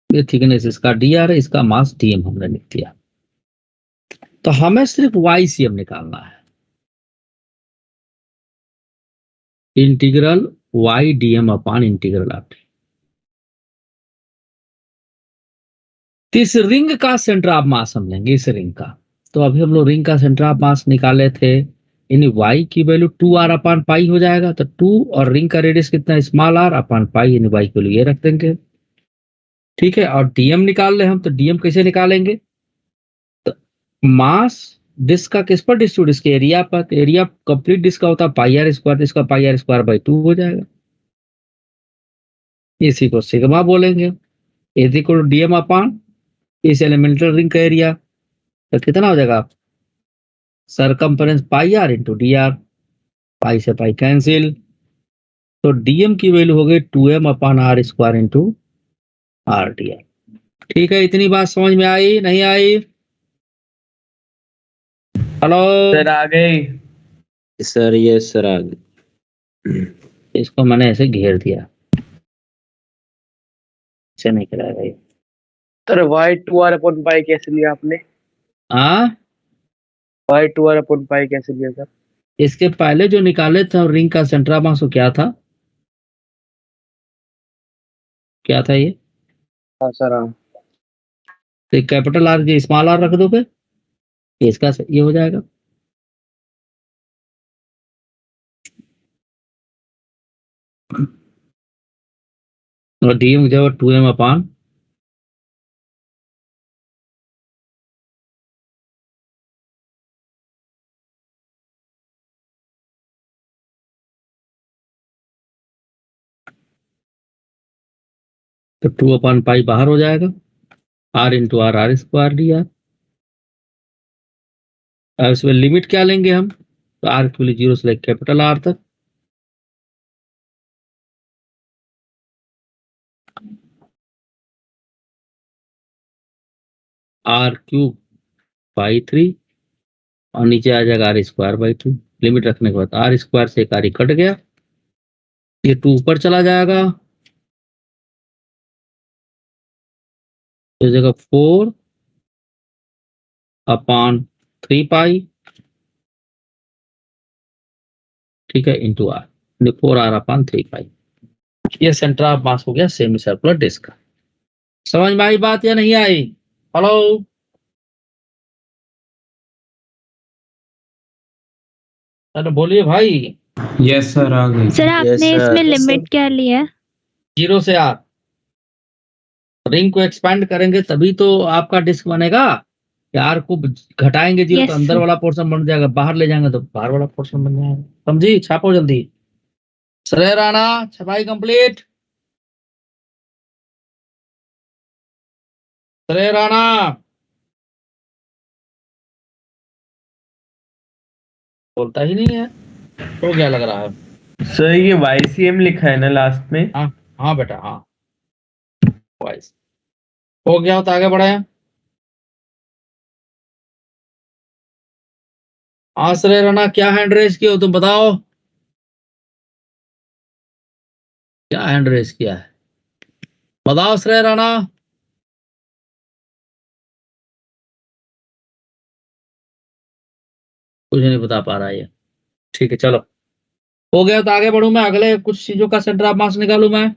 ये थिकनेस इसका dr है, इसका मास dm हमने लिख दिया। तो हमें सिर्फ YCM निकालना है, integral y dm upon integral of t। तो इस रिंग का सेंटर ऑफ मास हम लेंगे, इस रिंग का। तो अभी हम लोग रिंग का सेंटर ऑफ मास निकाले थे, यानी y की वैल्यू 2r अपॉन पाई हो जाएगा। तो 2 और रिंग का रेडियस कितना है, स्मॉल r अपॉन पाई, यानी y की वैल्यू ये रख देंगे, ठीक है। और dm निकाल ले हम, तो dm कैसे निकालेंगे, तो मास डिस्क का किस पर डिस्ट्रीब्यूट, इसके एरिया पर। एरिया कंप्लीट डिस्क का होता है पाई आर स्क्वायर, इसका पाई आर स्क्वायर बाई 2 हो जाएगा। इसी को सिग्मा बोलेंगे, is equal to DM upon इस एलिमेंटल रिंग का एरिया। तो कितना हो जाएगा, circumference pi R into D R, pi से पाई कैंसिल। तो डीएम की वैल्यू हो गई 2m upon are square into R D R. ठीक है, इतनी बात समझ में आई नहीं आई? हेलो सर आ गई। सर, ये सर आ गई। इसको मैंने ऐसे घेर दिया, ऐसे नहीं कराएगा ये। Sir Y 2r upon pi कैसे लिया आपने? हाँ, वाई 2r अपॉन पाई कैसे लिया सर? इसके पहले जो निकाले थे रिंग का सेंटर ऑफ मास, वो क्या था, क्या था ये? हाँ सर हाँ। तो कैपिटल आर जी स्मॉल आर रख दोगे, इसका ये हो जाएगा। और डीएम जब 2m अपॉन तो 2 अपॉन पाई बाहर हो जाएगा, r into r, r square d r. अब इसमें लिमिट क्या लेंगे हम, तो आर की वैल्यू 0 से लेकर कैपिटल आर तक। आर क्यूब बाई 3, और नीचे आ जाएगा आर स्क्वायर बाई 2। लिमिट रखने के बाद आर स्क्वायर से एक आर कट गया, ये 2 ऊपर चला जाएगा, तो जगह 4 अपॉन 3 पाई, ठीक है, इंटू आर, 4r अपॉन 3 पाई। ये सेंटर ऑफ मास हो गया सेमी सर्कुलर डिस्क का। समझ में आई बात या नहीं आई? हेलो, अरे बोलिए भाई। यस सर आ गई। सर आपने इसमें लिमिट क्या लिया है? 0 से आर, रिंग को एक्सपैंड करेंगे तभी तो आपका डिस्क बनेगा। आर को घटाएंगे 0 Yes, तो अंदर sir. वाला पोर्शन बन जाएगा, बाहर ले जाएंगे तो बाहर वाला पोर्शन बन जाएगा। समझी? छापो जल्दी। सरे राणा, छपाई कंप्लीट। सरे राणा, बोलता ही नहीं है, तो क्या लग रहा है? सर ये YCM लिखा है ना लास्ट में? हाँ हाँ बेटा, हाँ वॉइस हो गया हो तो आगे बढ़े। हाँ सरे राणा, क्या हैंड रेस किया हो तुम बताओ, क्या हैंड रेस किया है बताओ श्रेय राणा। कुछ नहीं बता पा रहा है ये, ठीक है चलो, हो गया तो आगे बढ़ू मैं, अगले कुछ चीजों का सेंटर ऑफ मास निकालू मैं।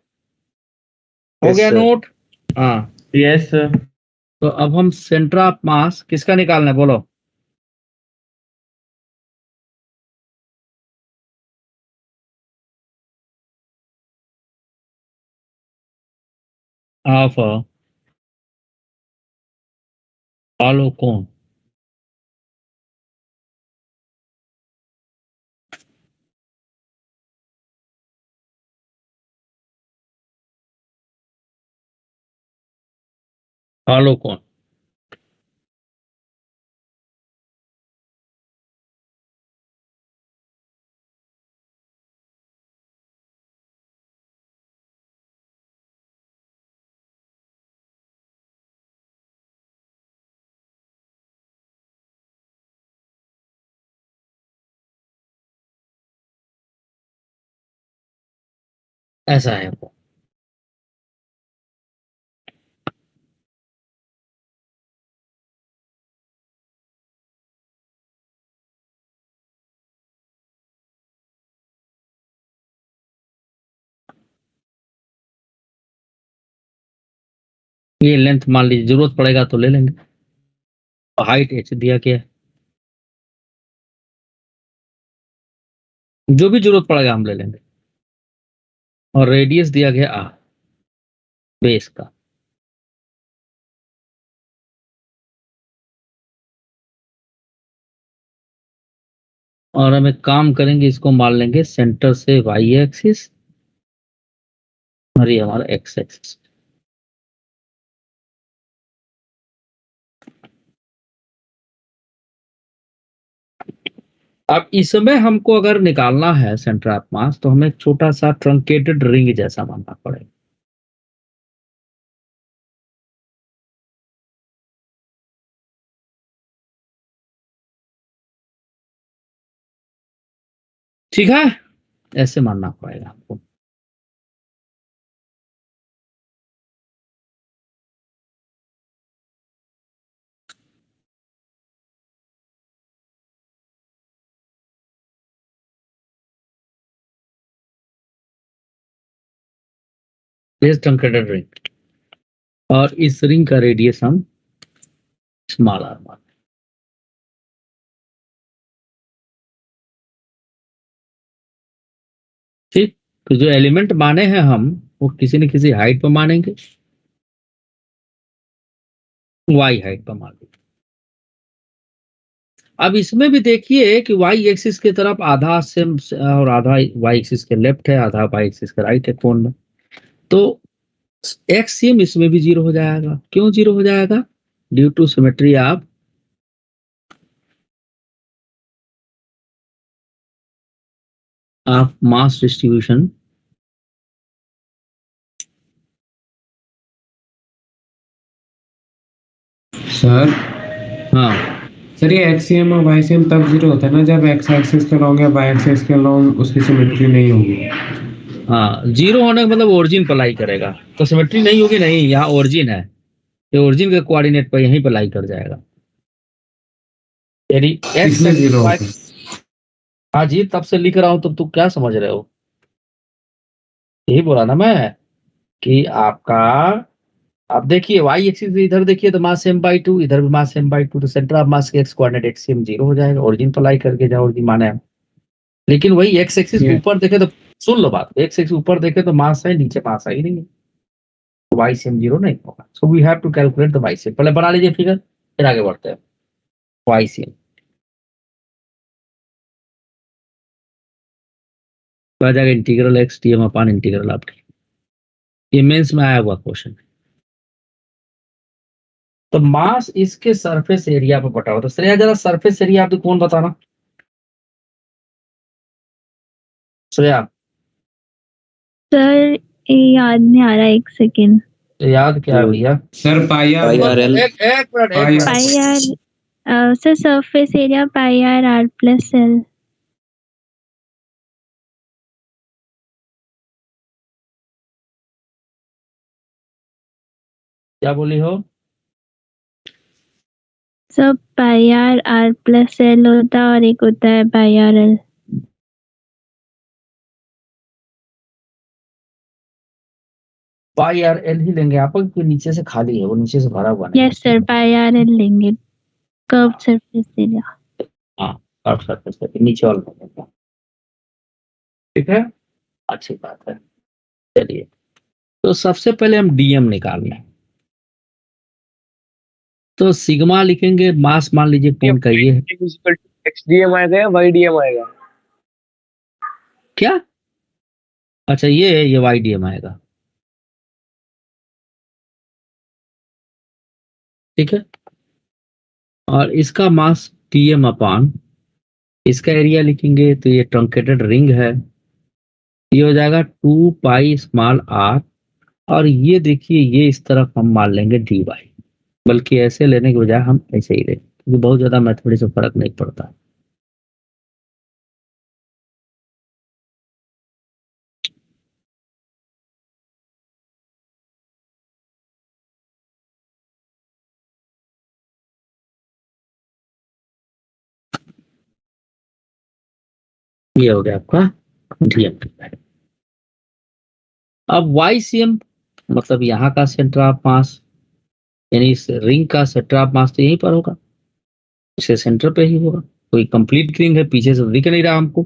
हो गया नोट? हाँ, यस सर। तो अब हम सेंटर ऑफ मास किसका निकालना है बोलो? Of a hollow cone. Hollow cone. ऐसा है वो। ये लेंथ मान लीजिए, जरूरत पड़ेगा तो ले लेंगे। हाइट h दिया गया है, जो भी जरूरत पड़ेगा हम ले लेंगे। और रेडियस दिया गया r, बेस का। और हम एक काम करेंगे, इसको मान लेंगे सेंटर से y एक्सिस और ये हमारा x एक्सिस। अब इसमें हमको अगर निकालना है सेंटर ऑफ मास, तो हमें एक छोटा सा ट्रंकेटेड रिंग जैसा मानना पड़ेगा। ठीक है, ऐसे मानना पड़ेगा आपको। ट्रंकेटेड रिंग, और इस रिंग का रेडियस हम स्मॉल आर मान। ठीक, तो जो एलिमेंट माने हैं हम, वो किसी न किसी हाइट पर मानेंगे। y हाइट पर मान लीजिए। अब इसमें भी देखिए कि y एक्सिस की तरफ आधा से और आधा y एक्सिस के लेफ्ट है, आधा y एक्सिस के राइट है कोण में। तो एक्सियम इसमें भी 0 हो जाएगा। क्यों 0 हो जाएगा? Due to symmetry of mass distribution. Sir हाँ सर, ये एक्सियम और वाईसीएम तब जीरो होता है ना जब एक्स एक्सिस के लॉन्ग या वाई एक्सिस के लॉन्ग उसकी सिमेट्री नहीं होगी। हाँ, 0 होने का मतलब ओरिजिन पर लाई करेगा, तो सिमेट्री नहीं होगी। नहीं, यहाँ ओरिजिन है, ये ओरिजिन के कोऑर्डिनेट पर यहीं पर लाई कर जाएगा। यानी एक्स इसमें जीरो होगा। हाँ जी, तब से लिख रहा हूं, तब तुम क्या समझ रहे हो? यही बोला ना मैं कि आपका, आप देखिए y एक्सिस इधर देखिए तो मास m/2, इधर भी मास m/2, तो सेंटर ऑफ मास के x कोऑर्डिनेट एक्सियम 0 हो जाएगा। ओरिजिन पर लाई करके जाओ, ओरिजिन माने हम। लेकिन वही x एक्सिस ये- ऊपर देखे तो, सुन लो बात, x एक्सिस ऊपर देखे तो मास है, नीचे मास है ही नहीं है, तो y सेम 0 नहीं होगा। So we have to calculate the y same. पहले बना लीजिए फिगर, फिर आगे बढ़ते हैं। y सेम आ जाएगा integral x dm upon integral of t। ये मेंस में आया हुआ क्वेश्चन। तो मास इसके सरफेस एरिया पर बटा हुआ। तो श्रेया जरा सरफेस एरिया आप तो कौन बताना? श्रेया सर ये याद नहीं आ रहा, एक सेकेंड। तो याद क्या है भैया? सर पाई आर एक minute. Pi r, sir surface area pi r r plus l. क्या बोली हो? सब pi r r plus l होता है और एक होता है pi r l. Pi r l ही लेंगे आप, क्योंकि नीचे से खाली है, वो नीचे से भरा हुआ नहीं। Yes sir, pi r L लेंगे, कर्व सरफेस एरिया। हाँ, कर्व सरफेस पे नीचे वाला लेंगे। ठीक है, अच्छी बात है। चलिए, तो सबसे पहले हम डीएम निकाल लें। तो सिग्मा लिखेंगे, मास मान लीजिए कौन का ये है, XDM आएगा या YDM आएगा? क्या? अच्छा ये वाईडीएम आएगा, ठीक है। और इसका मास टीएम अपान इसका एरिया लिखेंगे तो ये ट्रंकेटेड रिंग है, ये हो जाएगा 2 पाई स्मॉल आर। और ये देखिए ये इस तरफ हम मान लेंगे डी वाई, बल्कि ऐसे लेने के बजाय हम ऐसे ही लें क्योंकि बहुत ज्यादा मैथमेटिक्स से फर्क नहीं पड़ता। ये हो गया आपका डीएम। अब YCM मतलब यहाँ का सेंटर ऑफ मास, यानी इस रिंग का सेंटर ऑफ मास तो यहीं पर होगा, इसे सेंटर पे ही होगा। कोई कंप्लीट रिंग है, पीछे से दिख नहीं रहा हमको,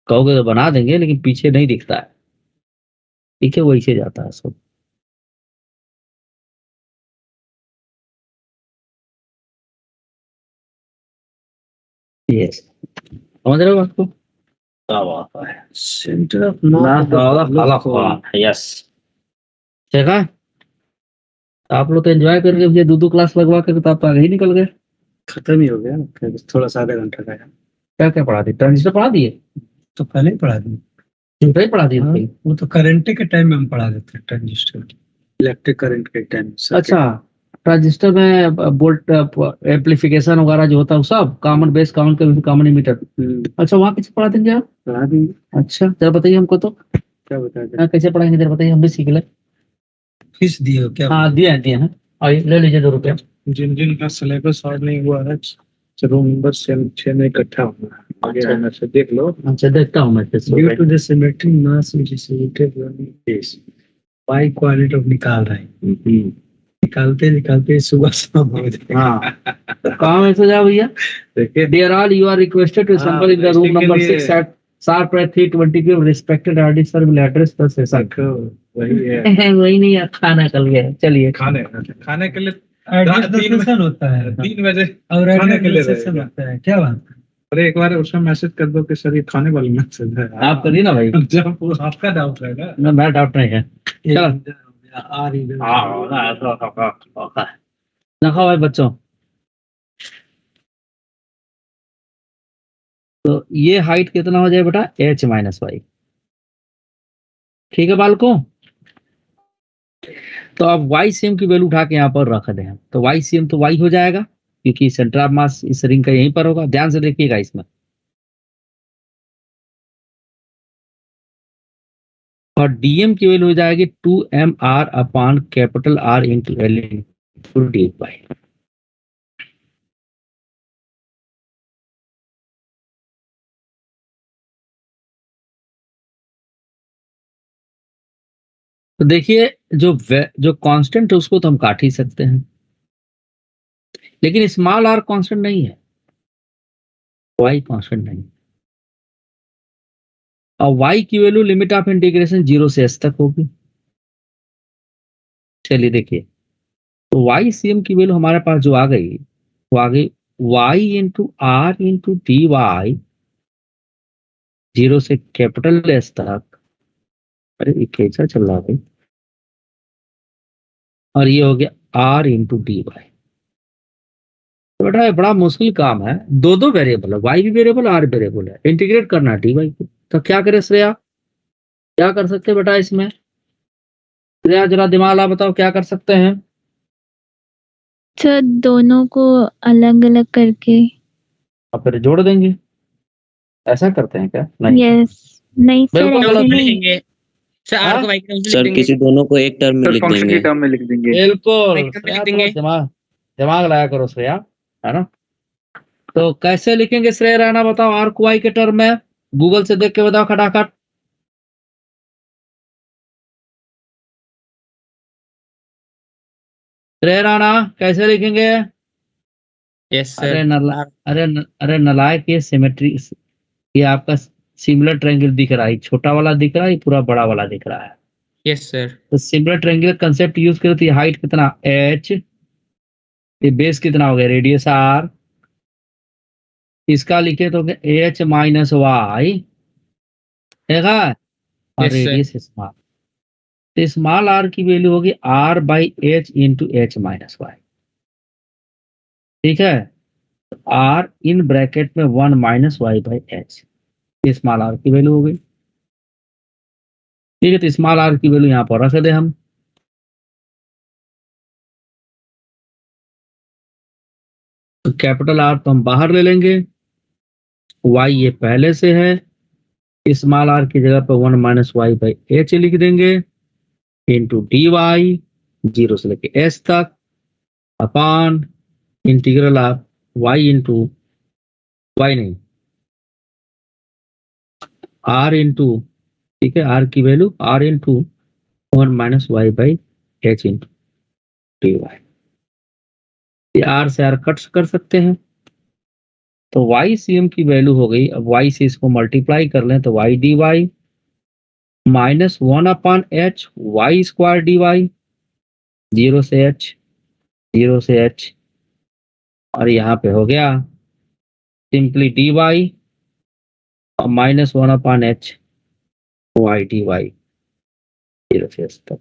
कहोगे तो बना देंगे लेकिन पीछे नहीं दिखता है, ठीक है, वैसे जाता है सब। यस, समझ रहे हो आपको? सेंटर ऑफ यस, ठीक है। आप लोग तो एंजॉय करके मुझे 2-2 क्लास लगवा के तो आप आगे ही निकल गए। खत्म ही हो गया, थोड़ा सा आधा घंटा का है। क्या क्या पढ़ा दिए? ट्रांजिस्टर पढ़ा दिए? तो पहले ही पढ़ा दी, नहीं पढ़ा दिए? हाँ, वो तो करंट के टाइम में हम पढ़ा देते हैं, ट्रांजिस्टर इलेक्ट्रिक करंट के टाइम। अच्छा, ट्रांजिस्टर में वोल्ट एम्पलीफिकेशन वगैरह जो होता है वो सब कॉमन बेस, कॉमन इमीटर। अच्छा, वहाँ कैसे पढ़ा देंगे आप? पढ़ा दी। अच्छा, जरा बताइए हमको तो, क्या बता दें? हाँ, कैसे पढ़ाएंगे जरा बताइए, हम भी सीख लें। फीस दिए हो क्या? हाँ दिए हैं, आइए ले लीजिए 2 रुपया। जिन जिन का सिलेबस और नहीं हुआ है रूम नंबर 6 में इकट्ठा होना है, आगे अच्छा। रहना से देख लो। अच्छा, देखता हूँ मैं कैसे। Due to the symmetry mass distributed by quality of निकाल रहे हैं, निकालते सुबह शाम हो जाएगा। हाँ, कहाँ में से जाओ भैया? देखिए Dear all, you are requested to assemble in the room number 6 at sharp at 3:20 p.m. Respected RD sir will address the session. वही है, वही नहीं है, खाना कल गया। चलिए, खाने के लिए सेशन होता है 3 बजे और खाने के लिए सेशन होता है। क्या बात है? अरे एक बार उसमें मैसेज कर दो कि सर ये खाने वाली मैसेज है। आप करिए ना भाई। जब वो आपका डाउट रहेगा ना, मेरा डाउट नहीं है। चलो रखो भाई बच्चों। तो ये हाइट कितना हो जाए बेटा? h माइनस वाई, ठीक है बालकों। तो अब YCM की वैल्यू उठा के यहाँ पर रख दें, तो YCM तो Y हो जाएगा क्योंकि सेंटर ऑफ मास इस रिंग का यहीं पर होगा। ध्यान से देखिएगा इसमें, और DM की वैल्यू हो जाएगी 2mr upon capital R into L into d y. तो देखिए जो कांस्टेंट है उसको तो हम काट ही सकते हैं, लेकिन स्मॉल r कांस्टेंट नहीं है, y कांस्टेंट नहीं। और y की वैल्यू लिमिट ऑफ इंटीग्रेशन 0 से s तक होगी। चलिए देखिए, तो YCM की वैल्यू हमारे पास जो आ गई वो आ गई y into r into d y 0 से कैपिटल S तक। अरे ये कैसा चल रहा है? और ये हो गया r इंटू डी वाई। तो बेटा ये बड़ा मुश्किल काम है, दो वेरिएबल है, y भी वेरिएबल r वेरिएबल है, इंटीग्रेट करना है डी वाई को। तो क्या करे श्रेया, क्या कर सकते हैं बेटा इसमें? श्रेया जरा दिमाग ला, बताओ क्या कर सकते हैं? सर दोनों को अलग अलग करके। और फिर जोड़ देंगे, ऐसा करते हैं क्या? नहीं, यस, नहीं सर बिल्कुल ऐसे गलत नहीं। लिखेंगे सर, हाँ? r को y के टर्म से सर लिख देंगे। किसी दोनों को एक टर्म में लिख फंक्शन देंगे। की टर्म में लिख देंगे। बिल्कुल, लिख श्रेया देंगे। थोड़ा दिमाग लाया करो श्रेया, है ना? तो कैसे लिखेंगे श्रेया राणा, बताओ r को y के टर्म में? गूगल से देख के बताओ खटाखट। श्रेया राणा कैसे लिखेंगे? यस अरे सर, अरे नलायक, ये सिमेट्री, ये आपका सिमिलर ट्रायंगल दिख रहा है, छोटा वाला दिख रहा है, पूरा बड़ा वाला दिख रहा है। Yes sir. तो सिमिलर ट्रायंगुलर कंसेप्ट यूज करो तो ये हाइट कितना h, ये बेस कितना हो गया रेडियस r, इसका लिखे तो h माइनस वाई है और यस सर। रेडियस स्मॉल, तो स्मॉल r की वैल्यू होगी r by h into h minus y. ठीक है, r इन ब्रैकेट में 1 minus y by h, small r की वैल्यू हो गई। ठीक है, तो स्मॉल r की वैल्यू यहाँ पर रख दे हम। तो कैपिटल R तो हम बाहर ले लेंगे, y ये पहले से है, स्मॉल r की जगह पर 1 माइनस वाई बाई एच लिख देंगे इंटू डी वाई, 0 से लेके s तक, upon integral of y into y नहीं r इंटू, ठीक है, r की value r into 1 minus y by h into d y. ये r से r कट कर सकते हैं, तो y सी की वैल्यू हो गई, अब y से इसको मल्टीप्लाई कर लें तो y d y minus 1 upon h y square d y, 0 से h, 0 से h, और यहाँ पे हो गया सिंपली डी वाई और minus 1 upon h y d y, 0 से h तक।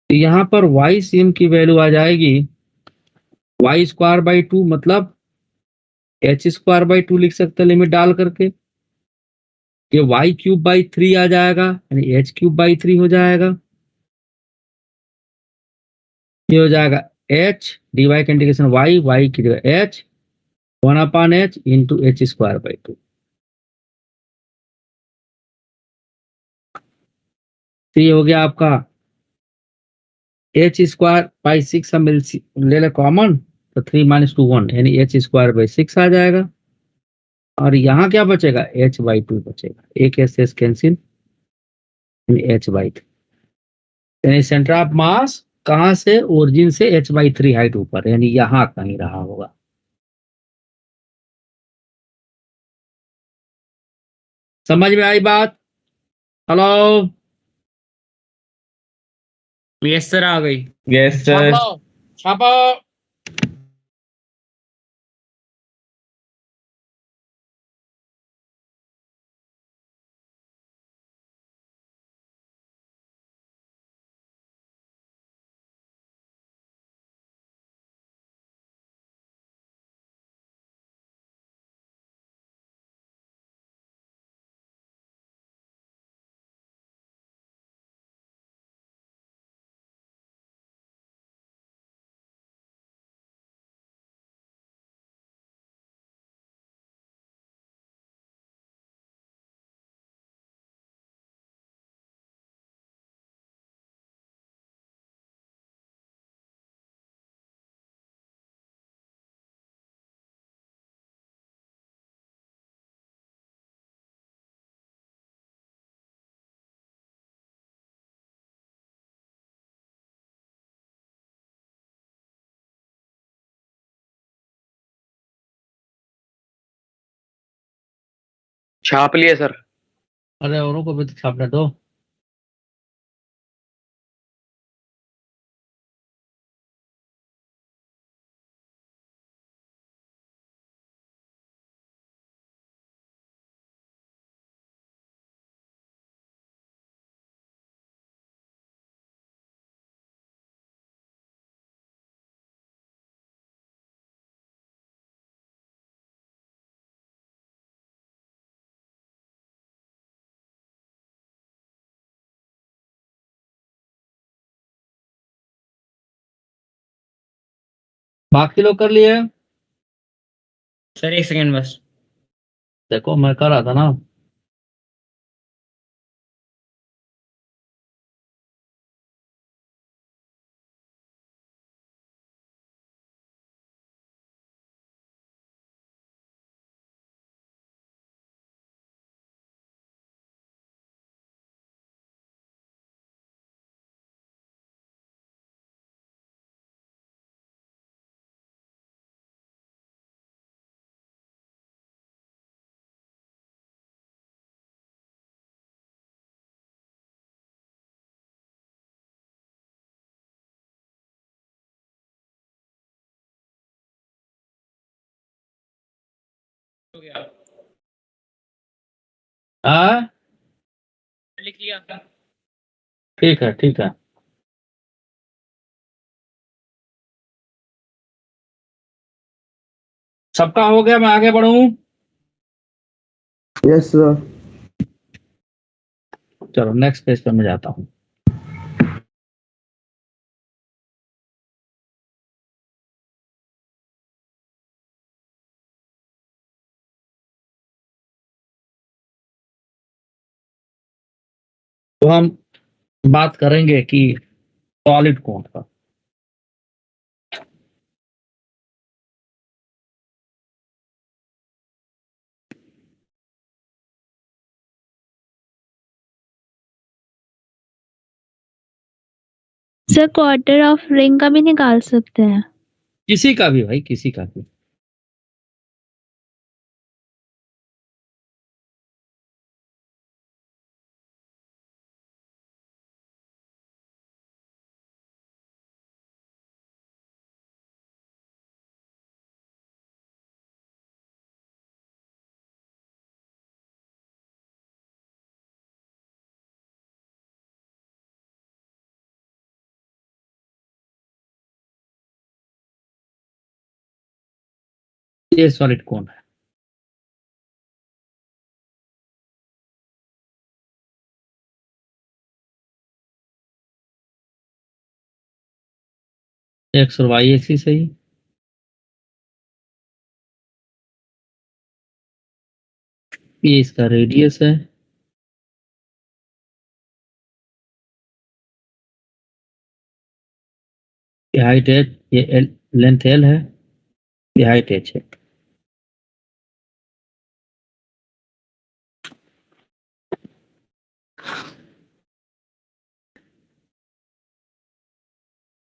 तो यहाँ पर y सी की वैल्यू आ जाएगी वाई स्क्वायर बाई 2, मतलब एच स्क्वायर बाई 2 लिख सकते हैं लिमिट डाल करके, ये वाई क्यूब बाई 3 आ जाएगा, यानी एच क्यूब बाई 3 हो जाएगा। ये हो जाएगा एच डी वाई का इंटीग्रेशन वाई, वाई की जगह H 1 upon H into H square by 2। तो ये हो गया आपका एच स्क्वायर बाई 6, हम ले ले कॉमन, तो 3 माइनस 2 1, यानी एच स्क्वायर बाई 6 आ जाएगा। और यहाँ क्या बचेगा, एच बाई 2 बचेगा, एक एस कैंसिल, एच बाई 3, यानी सेंटर ऑफ मास कहाँ से, ओरिजिन से एच बाई 3 हाइट ऊपर, यानी यहाँ कहीं रहा होगा। समझ में आई बात? हेलो, यस सर, आ गई। Yes sir. छापो छापो। छाप लिए सर। अरे औरों को भी तो छापने दो। बाकी लोग कर लिए? सर एक सेकंड बस। देखो मैं कर रहा था ना। हो गया, हाँ लिख लिया। ठीक है ठीक है। सबका हो गया, मैं आगे बढ़ूं? Yes sir. चलो नेक्स्ट पेज पे मैं जाता हूँ। तो हम बात करेंगे कि सॉलिड कौन था। सर क्वार्टर ऑफ रिंग का भी निकाल सकते हैं। किसी का भी भाई, किसी का भी। ये सॉलिड कौन है? एक्स और वाई एक्सिस है ये। ये इसका रेडियस है। ये हाइट है, ये लेंथ एल है, ये हाइट एच है।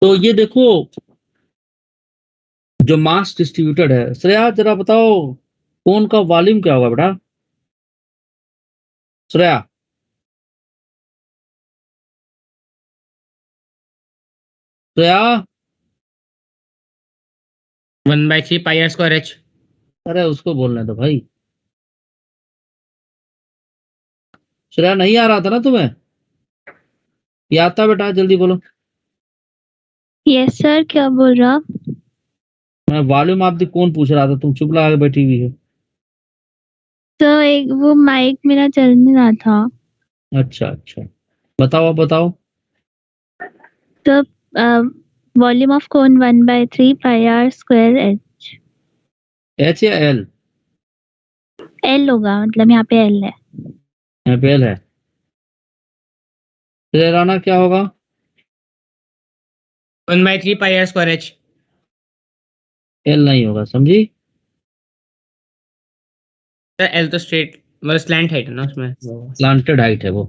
तो ये देखो, जो मास डिस्ट्रीब्यूटेड है, श्रेया जरा बताओ कौन का वॉल्यूम क्या होगा बेटा? Shreya, Shreya, 1/3 pi are square H. अरे उसको बोलने दो भाई। श्रेया नहीं आ रहा था ना तुम्हें? ये आता बेटा, जल्दी बोलो। यस सर, क्या बोल रहा? मैं वॉल्यूम आपकी कौन पूछ रहा था, तुम चुप लगा के बैठी हुई हो। सर एक वो माइक मेरा चल नहीं रहा था। अच्छा अच्छा, बताओ अब बताओ। तो volume of cone 1/3 pi are square h. H या एल? एल होगा, मतलब यहाँ पे एल है। यहाँ पे एल है। श्रेया राणा क्या होगा? 1/3 pi are square H. L नहीं होगा, समझी? सर एल तो स्ट्रेट मतलब स्लैंट हाइट है ना उसमें। स्लांटेड हाइट है वो।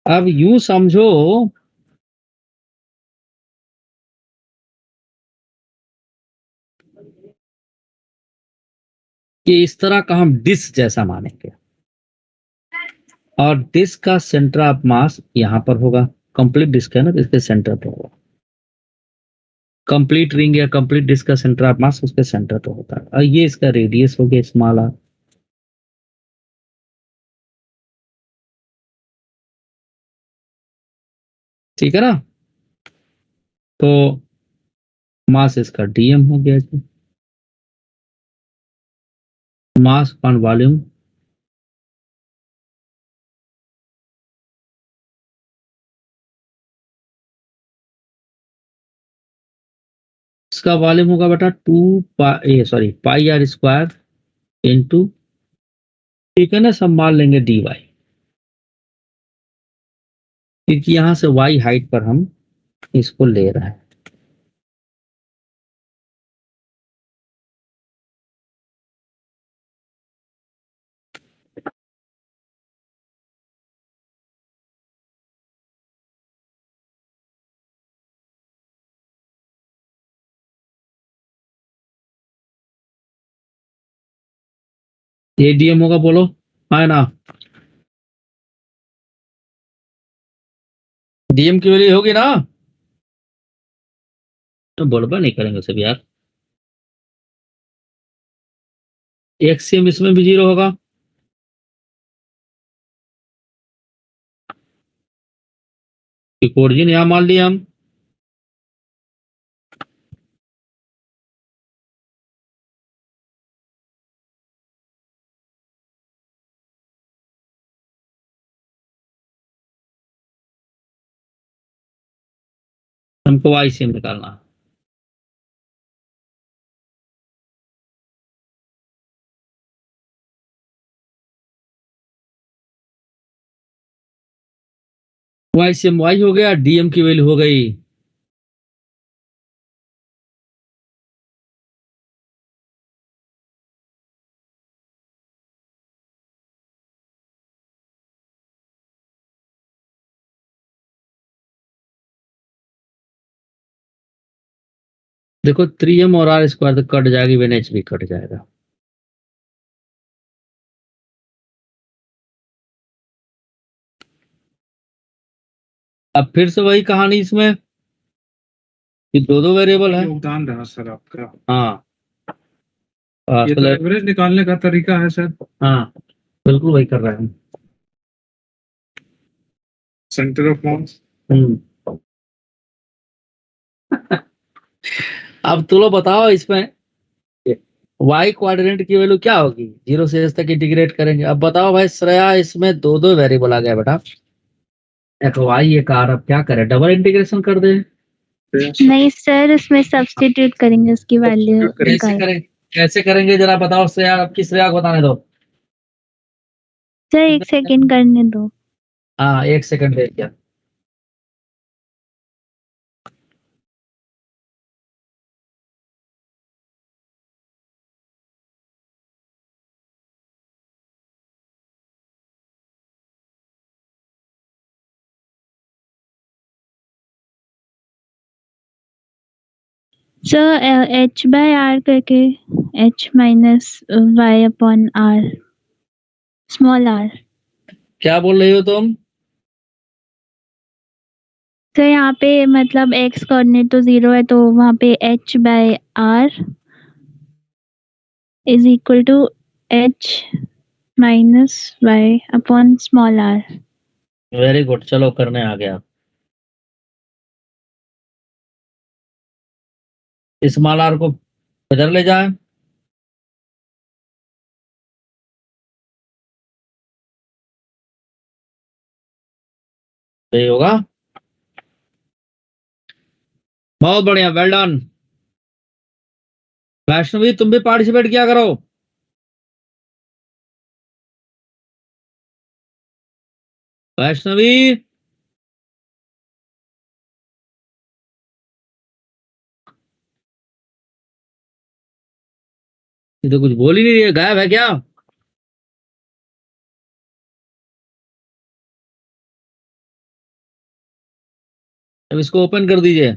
अब यूं समझो कि इस तरह का हम डिस्क जैसा मानेंगे, और डिस्क का सेंटर ऑफ मास यहां पर होगा। कंप्लीट डिस्क है ना, इसके सेंटर पर होगा। कंप्लीट रिंग या कंप्लीट डिस्क का सेंटर ऑफ मास उसके सेंटर पर होता है, और ये इसका रेडियस हो गया स्मॉल आर। ठीक है ना? तो मास इसका डीएम हो गया जी। मास अपॉन वॉल्यूम इसका वॉल्यूम होगा बेटा पाई आर स्क्वायर इंटू, ठीक है ना, सब मान लेंगे डी वाई, क्योंकि यहां से वाई हाइट पर हम इसको ले रहे हैं। ये डीएम होगा, बोलो है ना? डीएम की वैल्यू होगी ना? तो बड़बड़ नहीं करेंगे सब यार। एक्ससीएम इसमें भी 0 होगा। कोऑर्डिनेट यहां मान लिया हम। हमको वाईसीएम निकालना है। वाईसीएम वाई हो गया, डीएम की वैल्यू हो गई देखो 3m और आर स्क्वायर तो कट जाएगी, वन एच भी कट जाएगा। अब फिर से वही कहानी इसमें कि दो वेरिएबल है। योगदान रहा सर आपका। हाँ ये तो एवरेज निकालने का तरीका है सर। हाँ बिल्कुल वही कर रहे हैं। सेंटर ऑफ मास। अब तुम लोग बताओ इसमें y क्वाड्रेंट की वैल्यू क्या होगी, 0 से s तक इंटीग्रेट करेंगे। अब बताओ भाई श्रेया, इसमें दो वेरिएबल आ गया बेटा, एक y एक r। अब क्या करें, डबल इंटीग्रेशन कर दें? नहीं सर, इसमें सब्स्टिट्यूट करेंगे उसकी वैल्यू निकाल। कैसे करेंगे जरा बताओ श्रेया, आपकी श्रेया को बताने दो। सर 1 सेकंड करने दो। हाँ 1 सेकंड दे दिया। सर h बाय r करके, h minus y upon r, small r। क्या बोल रही हो तुम? तो यहाँ पे मतलब x कोऑर्डिनेट तो 0 है, तो वहाँ पे h by r is equal to h minus y upon small r। Very good, चलो करने आ गया। स्मॉल आर को इधर ले जाए, सही होगा। बहुत बढ़िया, वेल डन। वैष्णवी तुम भी पार्टिसिपेट किया करो। वैष्णवी ये तो कुछ बोल ही नहीं रही है, गायब है क्या? अब इसको ओपन कर दीजिए।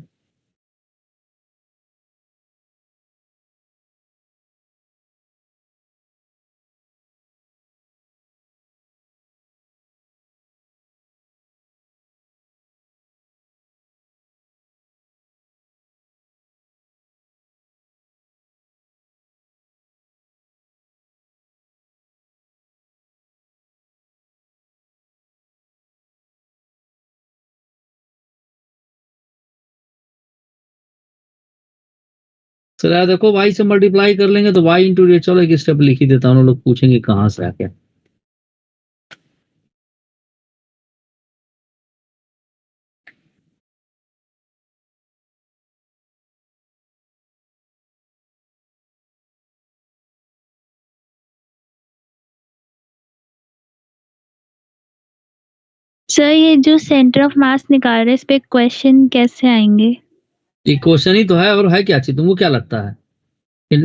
चलो यार देखो, y से मल्टीप्लाई कर लेंगे तो y इंटू डी। चलो एक स्टेप लिख ही देता हूँ, लोग पूछेंगे कहाँ से आके। सर ये जो सेंटर ऑफ मास निकाल रहे हैं, इस पे क्वेश्चन कैसे आएंगे? ये क्वेश्चन ही तो है, और है क्या चीज? तुमको क्या लगता है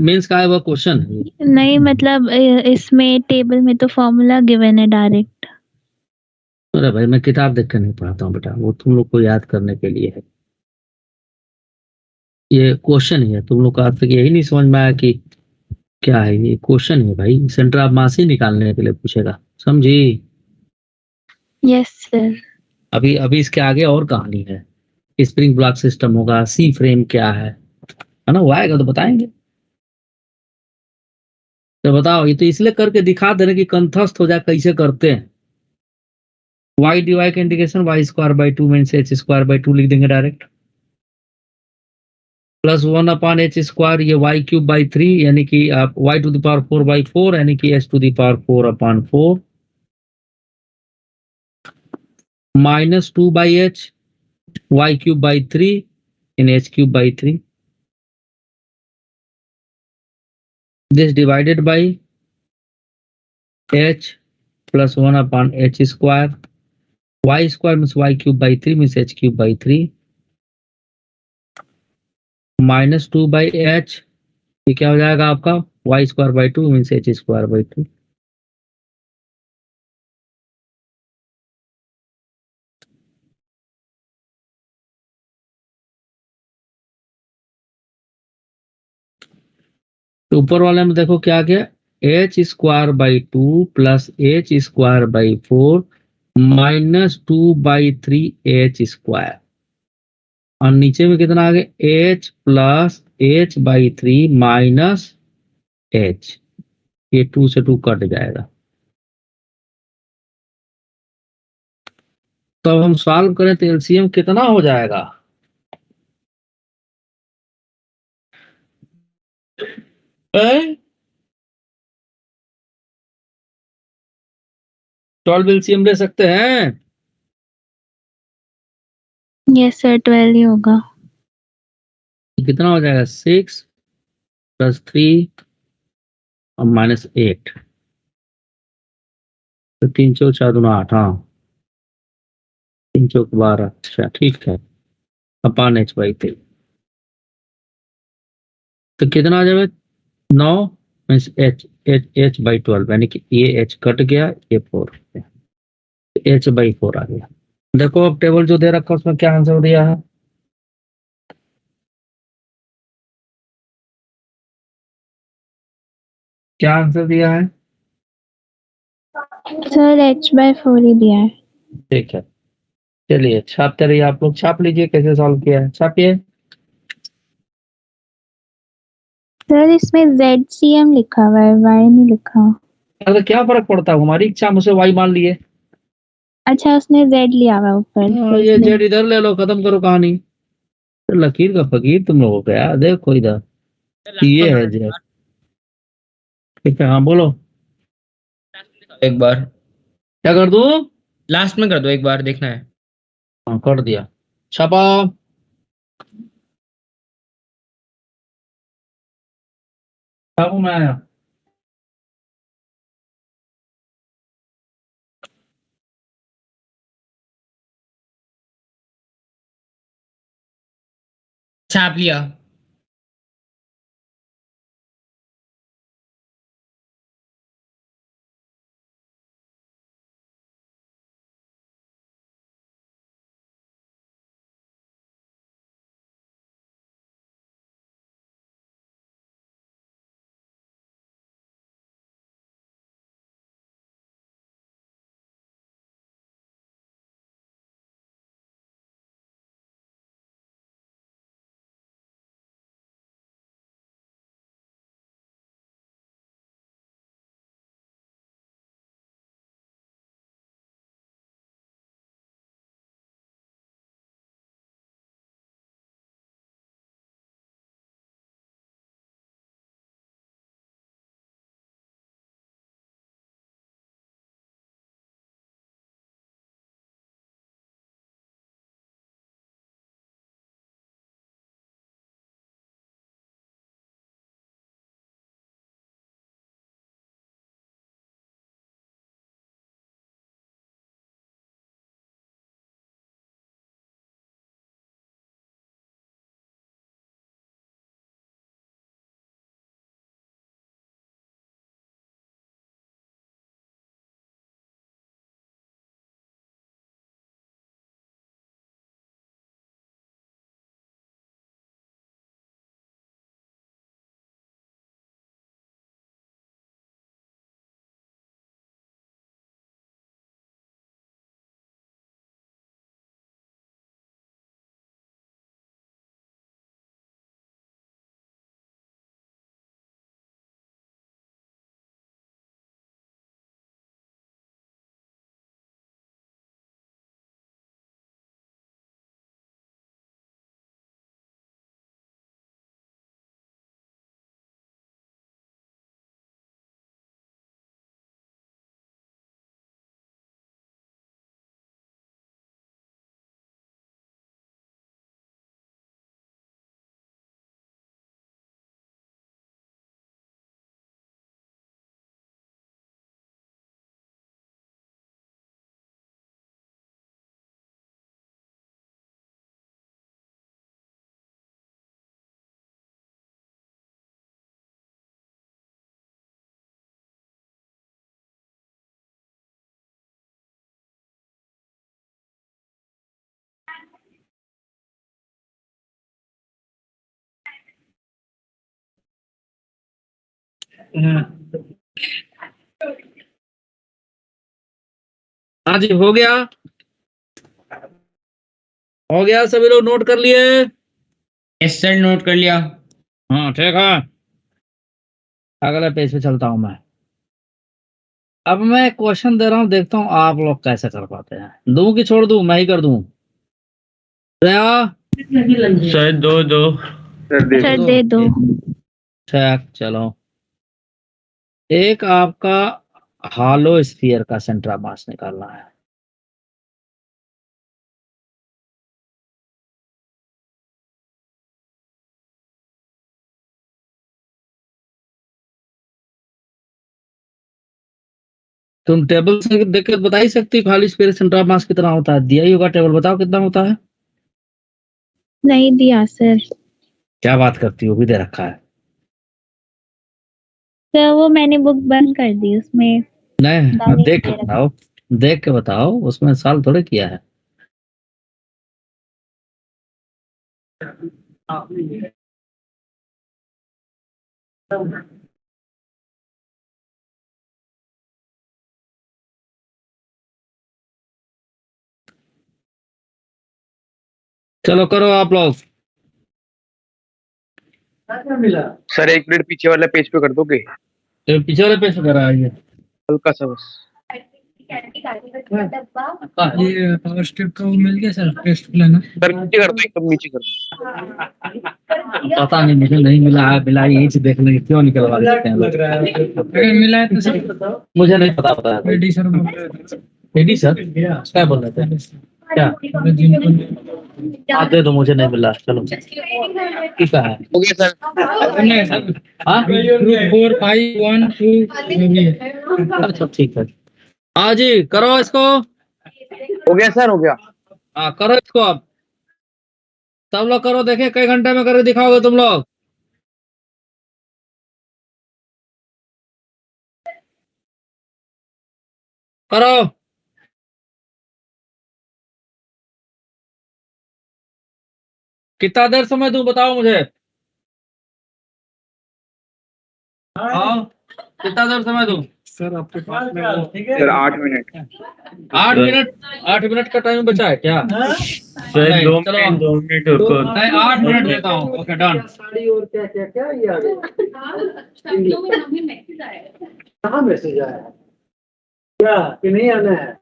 मीन्स का है वह क्वेश्चन है? नहीं मतलब इसमें टेबल में तो फॉर्मूला गिवन है डायरेक्ट। अरे भाई मैं किताब देख कर नहीं पढ़ाता हूँ बेटा, वो तुम लोग को याद करने के लिए है। ये क्वेश्चन ही है, तुम लोग का आज तक यही नहीं समझ में आया कि क्या है ये? क्वेश्चन है भाई, सेंटर ऑफ मास ही निकालने के लिए पूछेगा, समझी? Yes sir. अभी अभी इसके आगे और कहानी है। स्प्रिंग ब्लॉक सिस्टम होगा, सी फ्रेम क्या है ना, वो आएगा तो बताएंगे। तो बताओ, ये तो इसलिए करके दिखा दे रहे कि कंठस्थ हो जाए कैसे करते हैं। वाई डी वाई का integration y square by two mean h square by two लिख देंगे डायरेक्ट, प्लस 1/h स्क्वायर, ये वाई क्यूब बाई 3 यानी कि आप y to the power 4 by 4 यानी कि h to the power 4/4 minus 2/h y cube by 3 in h cube by 3, this divided by h plus 1/h square, y square means y cube by 3 means h cube by 3 minus 2/h, ये क्या हो जाएगा आपका y square by 2 means h square by 2। तो ऊपर वाले में देखो क्या गया, h square by 2 plus h square by 4 minus 2/3 h square, और नीचे में कितना आ गया h plus h by 3 minus h, ये 2 से 2 कट जाएगा। तो अब हम सॉल्व करें तो एलसीएम कितना हो जाएगा, है 12 एलसीएम ले सकते हैं। यस सर 12 ही होगा। कितना हो जाएगा 6 प्लस 3 और माइनस 8, तो 3 चौक 4 दूना 8, हाँ 3 चौक 12, अच्छा ठीक है, अपान h बाई 3, तो कितना आ जाएगा 9 मीन्स h बाई 12 यानी कि ये h कट गया, ये 4 h बाई 4 आ गया। देखो अब टेबल जो दे रखा है उसमें क्या आंसर दिया है, क्या आंसर दिया है, सर h/4 ही दिया है। ठीक है चलिए छापते रहिए, आप लोग छाप लीजिए कैसे सॉल्व किया है, छापिए। सर इसमें ZCM लिखा हुआ है, y नहीं लिखा। अगर क्या फर्क पड़ता है, हमारी इच्छा हम उसे y मान लिए। अच्छा उसने Z लिया हुआ है ऊपर तो ये इसलिए। जेड इधर ले लो, खत्म करो कहानी। तो लकीर का फकीर तुम लोगों का यार, देखो इधर ये है जेड, ठीक है हाँ बोलो, एक बार क्या कर दूं, लास्ट में कर दो, एक बार देखना है। हाँ कर दिया, छापा, छापू मैं आया। छाप लिया। हाँ जी, हो गया? हो गया, सभी लोग नोट कर लिए? यस सर, नोट कर लिया। हाँ, ठीक है। अगले पेज पे चलता हूँ मैं। अब मैं क्वेश्चन दे रहा हूँ, देखता हूँ आप लोग कैसे कर पाते हैं। दूं कि छोड़ दूं, मैं ही कर दूं? दया, सर दो दो सर दे सर दो। दे दो। ठीक, चलो। एक आपका हालो स्फीयर का सेंट्रा मास निकालना है। तुम टेबल से देख के बता ही सकती हो खाली स्फीयर सेंट्रा मास कितना होता है? दिया ही होगा टेबल, बताओ कितना होता है? नहीं दिया सर। क्या बात करती हो, भी दे रखा है। सर वो मैंने बुक बंद कर दी, उसमें नहीं, दावे देख के दे रखा। बताओ, देख के बताओ, उसमें साल थोड़े किया है। चलो करो आप लोग। सर 1 मिनट पीछे वाले पेज पे कर दोगे? तो पीछे वाले पेज पे करा है ये। हल्का सा बस। ये पावर स्ट्रिप का वो मिल गया सर, टेस्ट प्लान। सर नीचे कर दो, एकदम नीचे कर दो। पता नहीं, मुझे नहीं मिला है। मिला यही से देखने क्यों निकलवा देते हैं लोग। अगर मिला है तो सर मुझे नहीं पता होता है। रेडी सर बोल रहे थे। रेडी सर, क्या बोल रहे थे? क्या? जिनको हाँ दे दो, मुझे नहीं मिला। चलो ठीक है। हो गया सर। नहीं सर, हाँ, ग्रुप 4 5 1 2 जो भी है। अच्छा ठीक है। हाँ जी, करो इसको। हो गया सर, हो गया। हाँ करो इसको अब। सब लोग करो, देखे कई घंटे में करके दिखाओगे तुम लोग? करो। कितना देर समय दूं, बताओ मुझे। हाँ, कितना देर समय दूं? सर आपके पास में वो सर 8 मिनट। 8 मिनट? 8 मिनट का टाइम बचा है क्या? सर नहीं, 2 मिनट चलो 2 मिनट रुको। मैं 8 मिनट देता हूँ। Okay done. कहाँ मैसेज आया क्या कि नहीं आना है?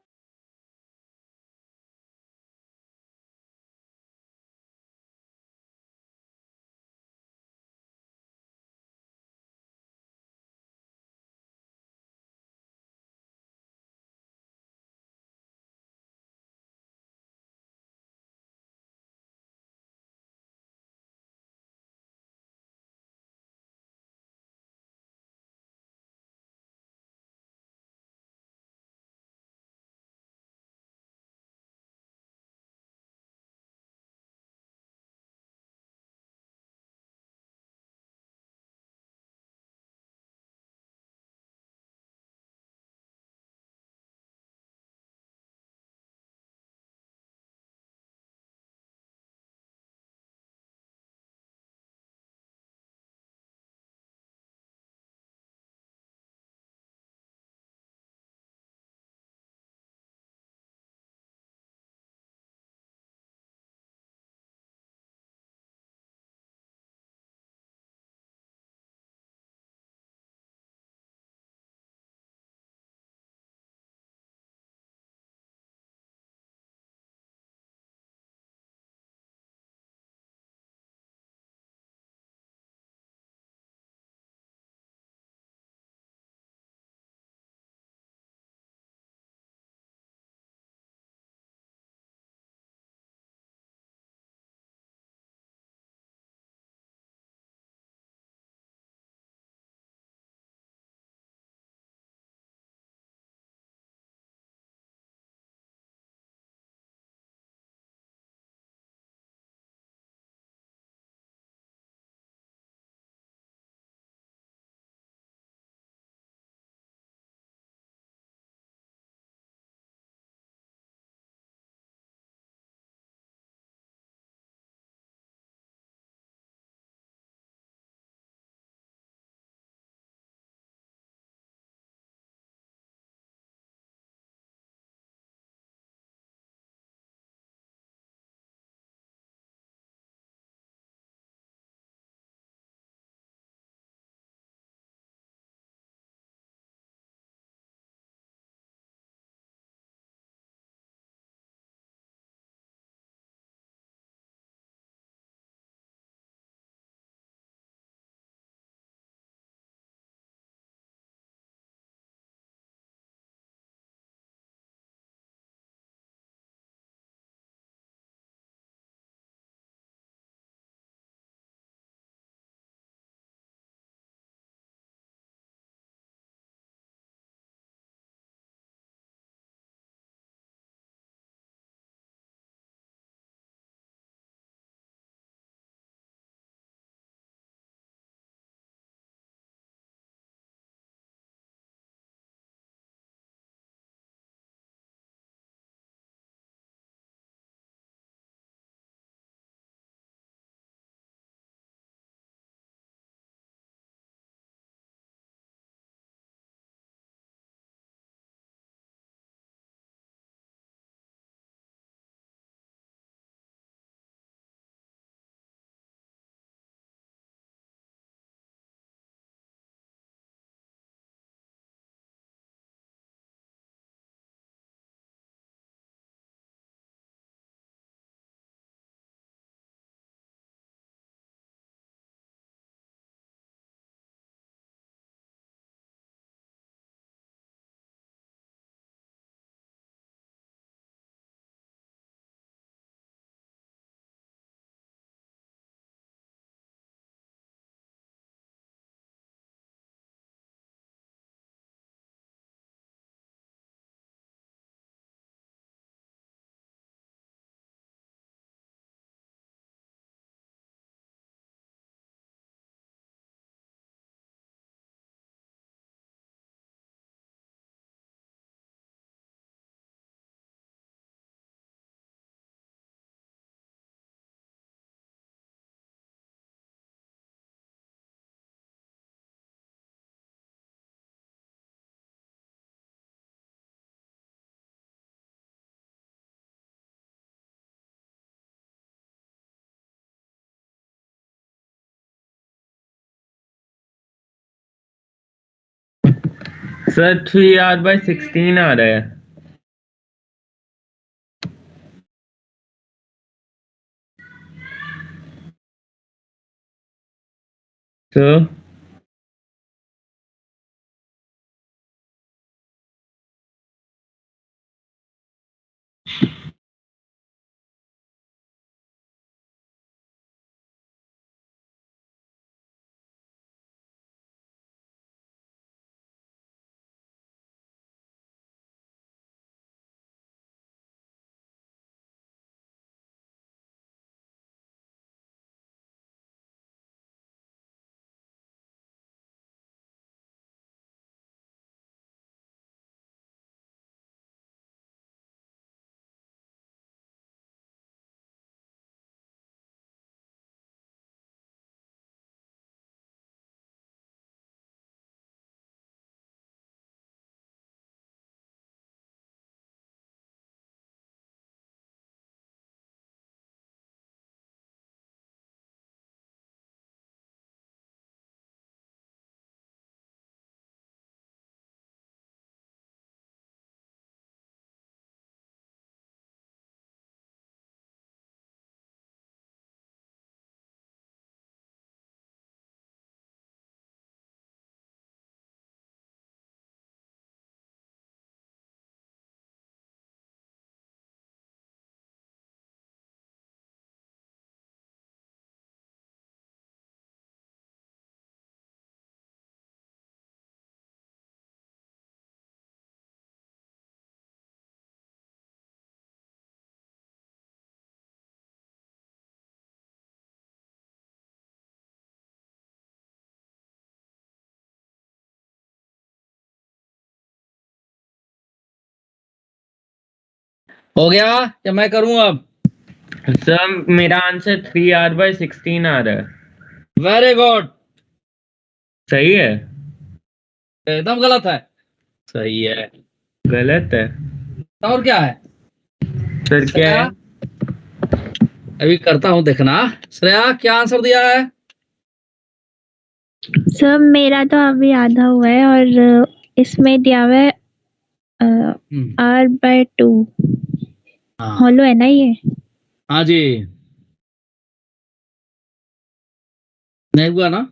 सर 3r/16 आ रहा है। तो हो गया या मैं करूं अब? सर मेरा आंसर 3r/16 आ रहा है। वेरी गुड, सही है? एकदम गलत है। सही है। गलत है? और क्या है? सर क्या है? अभी करता हूं, देखना। श्रेया क्या आंसर दिया है? सर मेरा तो अभी आधा हुआ है और इसमें दिया हुआ है r/2 हाँ हॉलो है ना ये? हाँ जी, नहीं हुआ ना?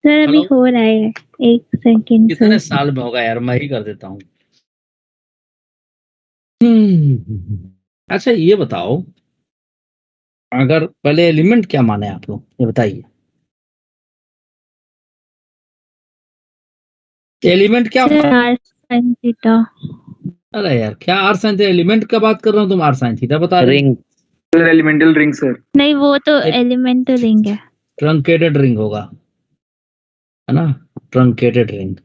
सर अभी हेलो, हो रहा है, एक सेकेंड कितने सर। साल में होगा यार, मैं ही कर देता हूँ। अच्छा ये बताओ, अगर पहले एलिमेंट क्या माने आप लोग, ये बताइए। एलिमेंट क्या सर माने? r sin theta. अरे यार, क्या आर साइन थीटा? एलिमेंट का बात कर रहा हूँ, तुम आर साइन थीटा बता रहे हो। Ring sir, elemental ring sir. नहीं वो तो एक- एलिमेंटल रिंग है। ट्रंकेटेड रिंग होगा, है ना? Truncated ring.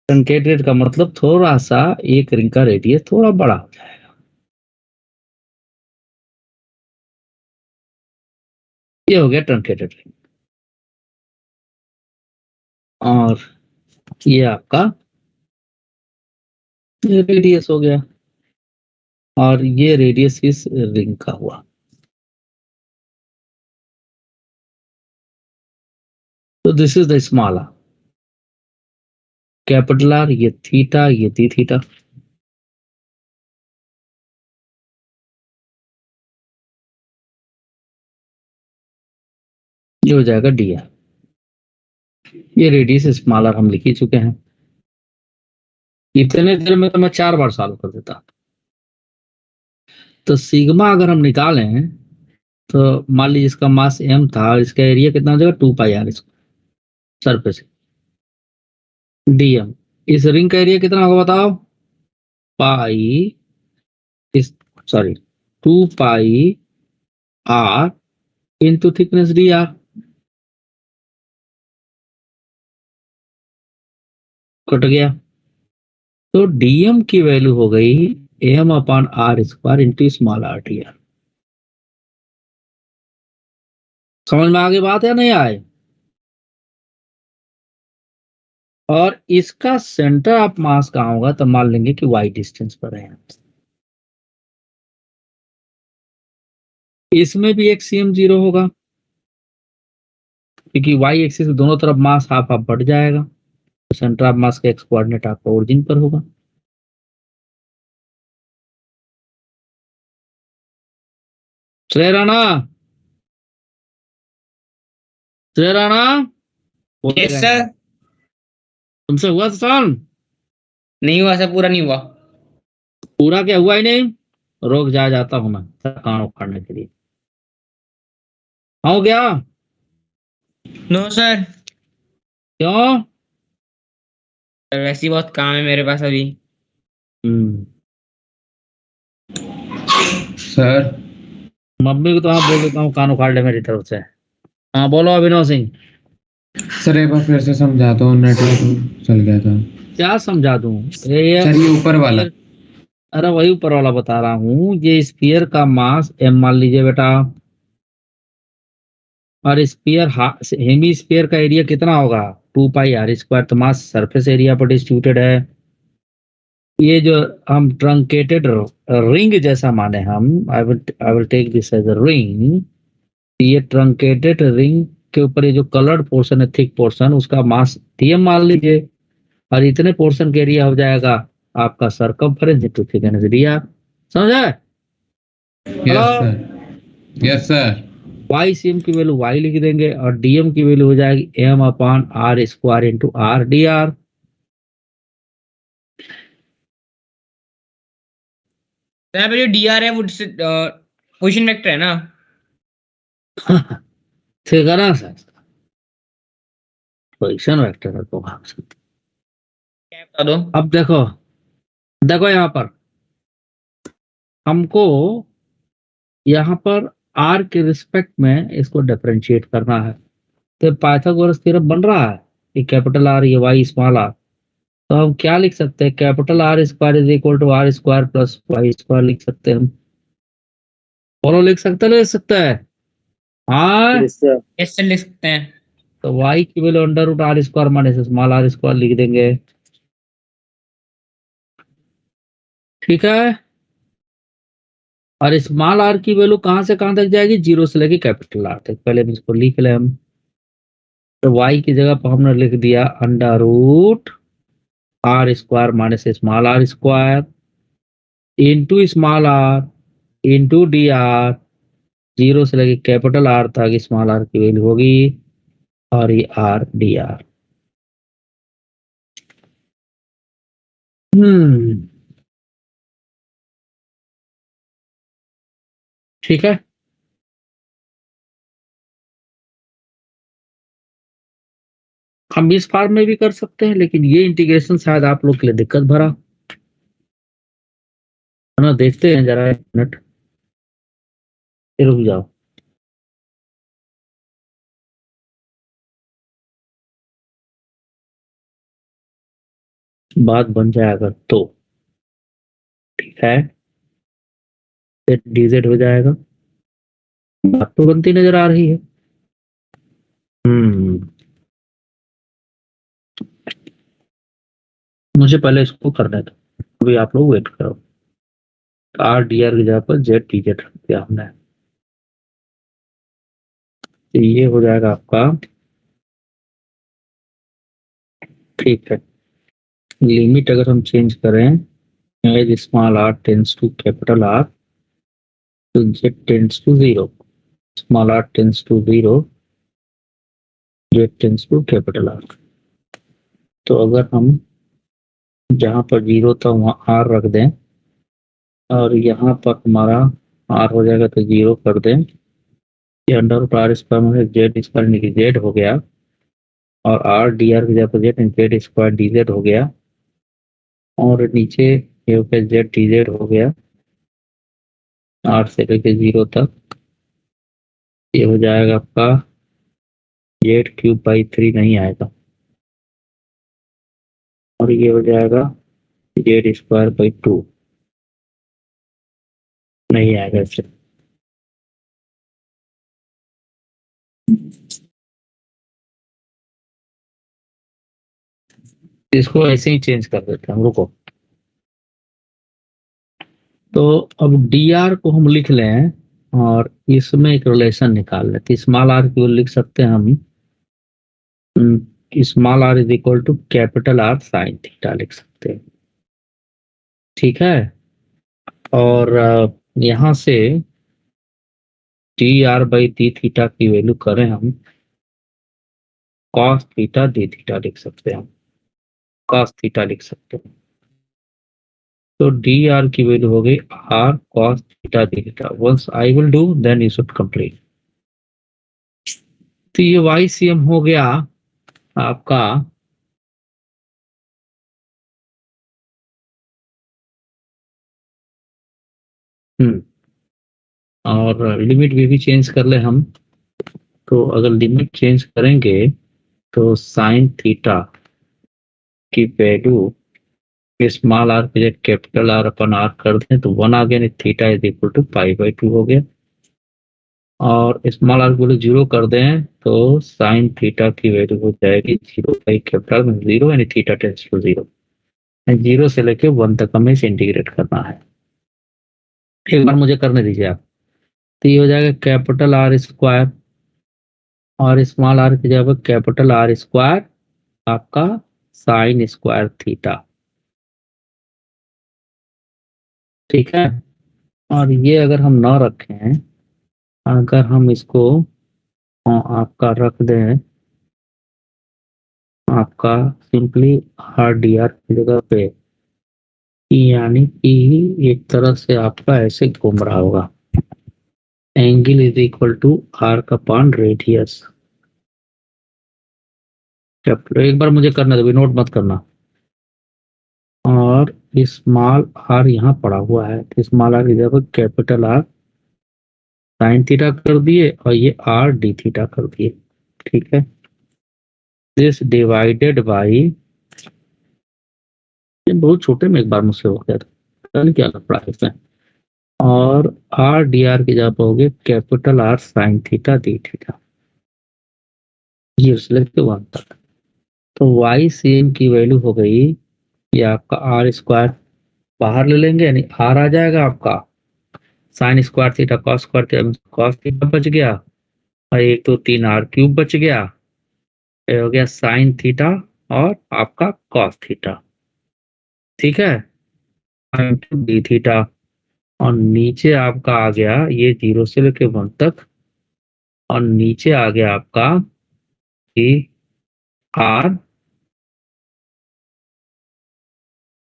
ट्रंकेटेड का मतलब थोड़ा सा एक रिंग का रेडियस थोड़ा बड़ा हो जाएगा। ये हो गया ट्रंकेटेड रिंग। और ये आपका रेडियस हो गया, और ये रेडियस इस रिंग का हुआ। तो this is the small r, capital are, ये थीटा, ये डी थीटा। ये हो जाएगा डी आर। ये रेडियस स्मॉल आर हम लिख ही चुके हैं। इतने देर में तो मैं 4 बार सॉल्व कर देता। तो सिग्मा अगर हम निकालें, तो मान लीजिए इसका मास m था, और इसका एरिया कितना हो जाएगा 2πr सरफेस dm। इस रिंग का एरिया कितना होगा बताओ? पाई, इस sorry 2πr into thickness dr। Cut गया। तो dm की वैल्यू हो गई m/r² into small R T R. समझ में आगे बात है नहीं आए? और इसका सेंटर ऑफ मास कहाँ होगा, तो मान लेंगे कि y डिस्टेंस पर है। इसमें भी एक cm0 होगा, क्योंकि वाई एक्सिस दोनों तरफ मास हाफ हाफ बढ़ जाएगा, तो सेंटर ऑफ मास का एक्स कोऑर्डिनेट आपका ओरिजिन पर होगा। श्रेय राणा, श्रेय राणा बोलते यस रहेंगे। सर। तुमसे हुआ सॉल्व? नहीं हुआ सर, पूरा नहीं हुआ। पूरा क्या हुआ ही नहीं? रोक जाता हूं मैं थकान उखाड़ने के लिए। हो गया? नो सर, क्यों? वैसे ही बहुत काम है मेरे पास अभी। सर मम्मी को तो हाँ बोल देता हूँ कान उखाड़ ले मेरी तरफ से। हाँ बोलो अभिनव सिंह। सर एक बार फिर से समझा दो, नेटवर्क चल गया था। क्या समझा दूं? सर ये ऊपर वाला। अरे वही ऊपर वाला बता रहा हूँ। ये स्फीयर का मास m मान लीजिए बेटा, और स्फीयर हेमी स्फीयर का एरिया कितना होगा? 2 पाई आर स्क्वायर। तो मास सरफेस एरिया पर डिस्ट्रीब्यूटेड है। ये जो हम ट्रंकेटेड रिंग जैसा माने हम, I will take this as a ring. ये ट्रंकेटेड रिंग के ऊपर ये जो कलर्ड पोर्शन है, थिक पोर्शन, उसका मास tm मान लीजिए, और इतने पोर्शन के एरिया हो जाएगा आपका सरकमफेरेंस इनटू थिकनेस डी। समझा? Yes sir, yes sir. Y c m की वैल्यू वाई लिख देंगे और डीएम की वैल्यू हो जाएगी m upon are square into R D r. Sir जो डी आर है वो पोजीशन वेक्टर है ना? ठीक है ना सर? पोजीशन वेक्टर है तो क्या बता दो। अब देखो, देखो यहाँ पर हमको यहाँ पर आर के रिस्पेक्ट में इसको डिफरेंशिएट करना है। तो पाइथागोरस थ्योरम बन रहा है कि कैपिटल आर ये वाई स्मॉल आर। तो हम क्या लिख सकते हैं? Capital R square is equal to r square plus y square लिख सकते हैं हम। फॉलो लिख सकते हैं, लिख सकते हैं। हाँ यस सर, लिख सकते हैं। तो y की value under root R square minus small r square लिख देंगे। ठीक है? और स्मॉल आर की वैल्यू कहां से कहां तक जाएगी? 0 से लेके कैपिटल आर तक। पहले हम इसको लिख ले हम। तो y की जगह पर हमने लिख दिया under root R square minus small r square into small r into D r. 0 से लेके कैपिटल आर तक स्मॉल आर की वैल्यू होगी, और ये आर डी आर। ठीक है? हम इस फॉर्म में भी कर सकते हैं, लेकिन ये इंटीग्रेशन शायद आप लोग के लिए दिक्कत भरा है ना। देखते हैं जरा एक मिनट, रुक जाओ। बात बन जाए अगर तो ठीक है, फिर डीजेड हो जाएगा। बात तो बनती नजर आ रही है। मुझे पहले इसको करने दो, अभी आप लोग वेट करो। आर डी आर की जगह पर जेड टी जेड रख दिया हमने। तो ये हो जाएगा आपका, ठीक है। लिमिट अगर हम चेंज करें, as small R tends to capital R, तो Z tends to 0, small R tends to 0, Z tends to capital R. तो अगर हम जहां पर 0 था वहां आर रख दें, और यहाँ पर हमारा आर हो जाएगा तो 0 कर दें, ये अंडर रूट आर स्क्वायर में जेड स्क्वायर जेड हो गया, और आर डी आर की जगह पर जेड स्क्वायर डी जेड हो गया, और नीचे ये हो गया जेड डी जेड हो गया, आर से लेके 0 तक। ये हो जाएगा आपका जेड क्यूब बाई 3 नहीं आएगा, और ये हो जाएगा जेड स्क्वायर बाई 2 नहीं आएगा इससे। इसको ऐसे ही चेंज कर देते हैं, रुको। तो अब डी आर को हम लिख लें और इसमें एक रिलेशन निकाल लेते हैं। स्मॉल आर की लिख सकते हैं हम small r is equal to capital R sine theta लिख सकते हैं, ठीक है। और यहाँ से dr बाई डी थीटा की वैल्यू करें हम cos थीटा डी थीटा लिख सकते हैं, हम cos थीटा लिख सकते हैं। तो dr की वैल्यू हो गई r cos theta d theta. Once I will do then you should complete. तो ये YCM हो गया आपका और लिमिट भी चेंज कर ले हम। तो अगर लिमिट चेंज करेंगे तो साइन थीटा की वैल्यू स्मॉल r के जगह कैपिटल R अपन R कर दें तो 1 आ गया, नहीं थीटा इज इक्वल टू π/2 हो गया। और स्मॉल r को 0 कर दें तो साइन थीटा की वैल्यू हो जाएगी 0 बाई कैपिटल में 0, यानी थीटा टेंड्स टू 0। 0 से लेके 1 तक हमें इसे इंटीग्रेट करना है। एक बार मुझे करने दीजिए आप। तो ये हो जाएगा कैपिटल R स्क्वायर और स्मॉल r की जगह कैपिटल R स्क्वायर आपका साइन स्क्वायर थीटा, ठीक है। और ये अगर हम ना रखें, अगर हम इसको आपका रख दें आपका सिंपली RDR की जगह पे, यानी कि एक तरह से आपका ऐसे घूम रहा होगा, angle is equal to R का पान रेडियस। एक बार मुझे करना दो, नोट मत करना। और स्मॉल r यहाँ पड़ा हुआ है, स्मॉल r की जगह कैपिटल R साइन थीटा कर दिए और ये R डी थीटा कर दिए, ठीक है। दिस डिवाइडेड बाई, बहुत छोटे में एक बार मुझसे हो गया था, पता नहीं क्या लग रहा है इसमें। और R डी आर की जगह होगे capital R sine theta d theta, ये से लेके 1 तक। तो YCM की वैल्यू हो गई ये आपका R स्क्वायर, बाहर ले लेंगे यानी R आ जाएगा आपका sine square theta cos square cos theta बच गया, और 1 2 3 R क्यूब बच गया, ये हो गया साइन थीटा और आपका कॉस थीटा, ठीक है, डी थीटा। और नीचे आपका आ गया ये 0 से लेके 1 तक, और नीचे आ गया आपका R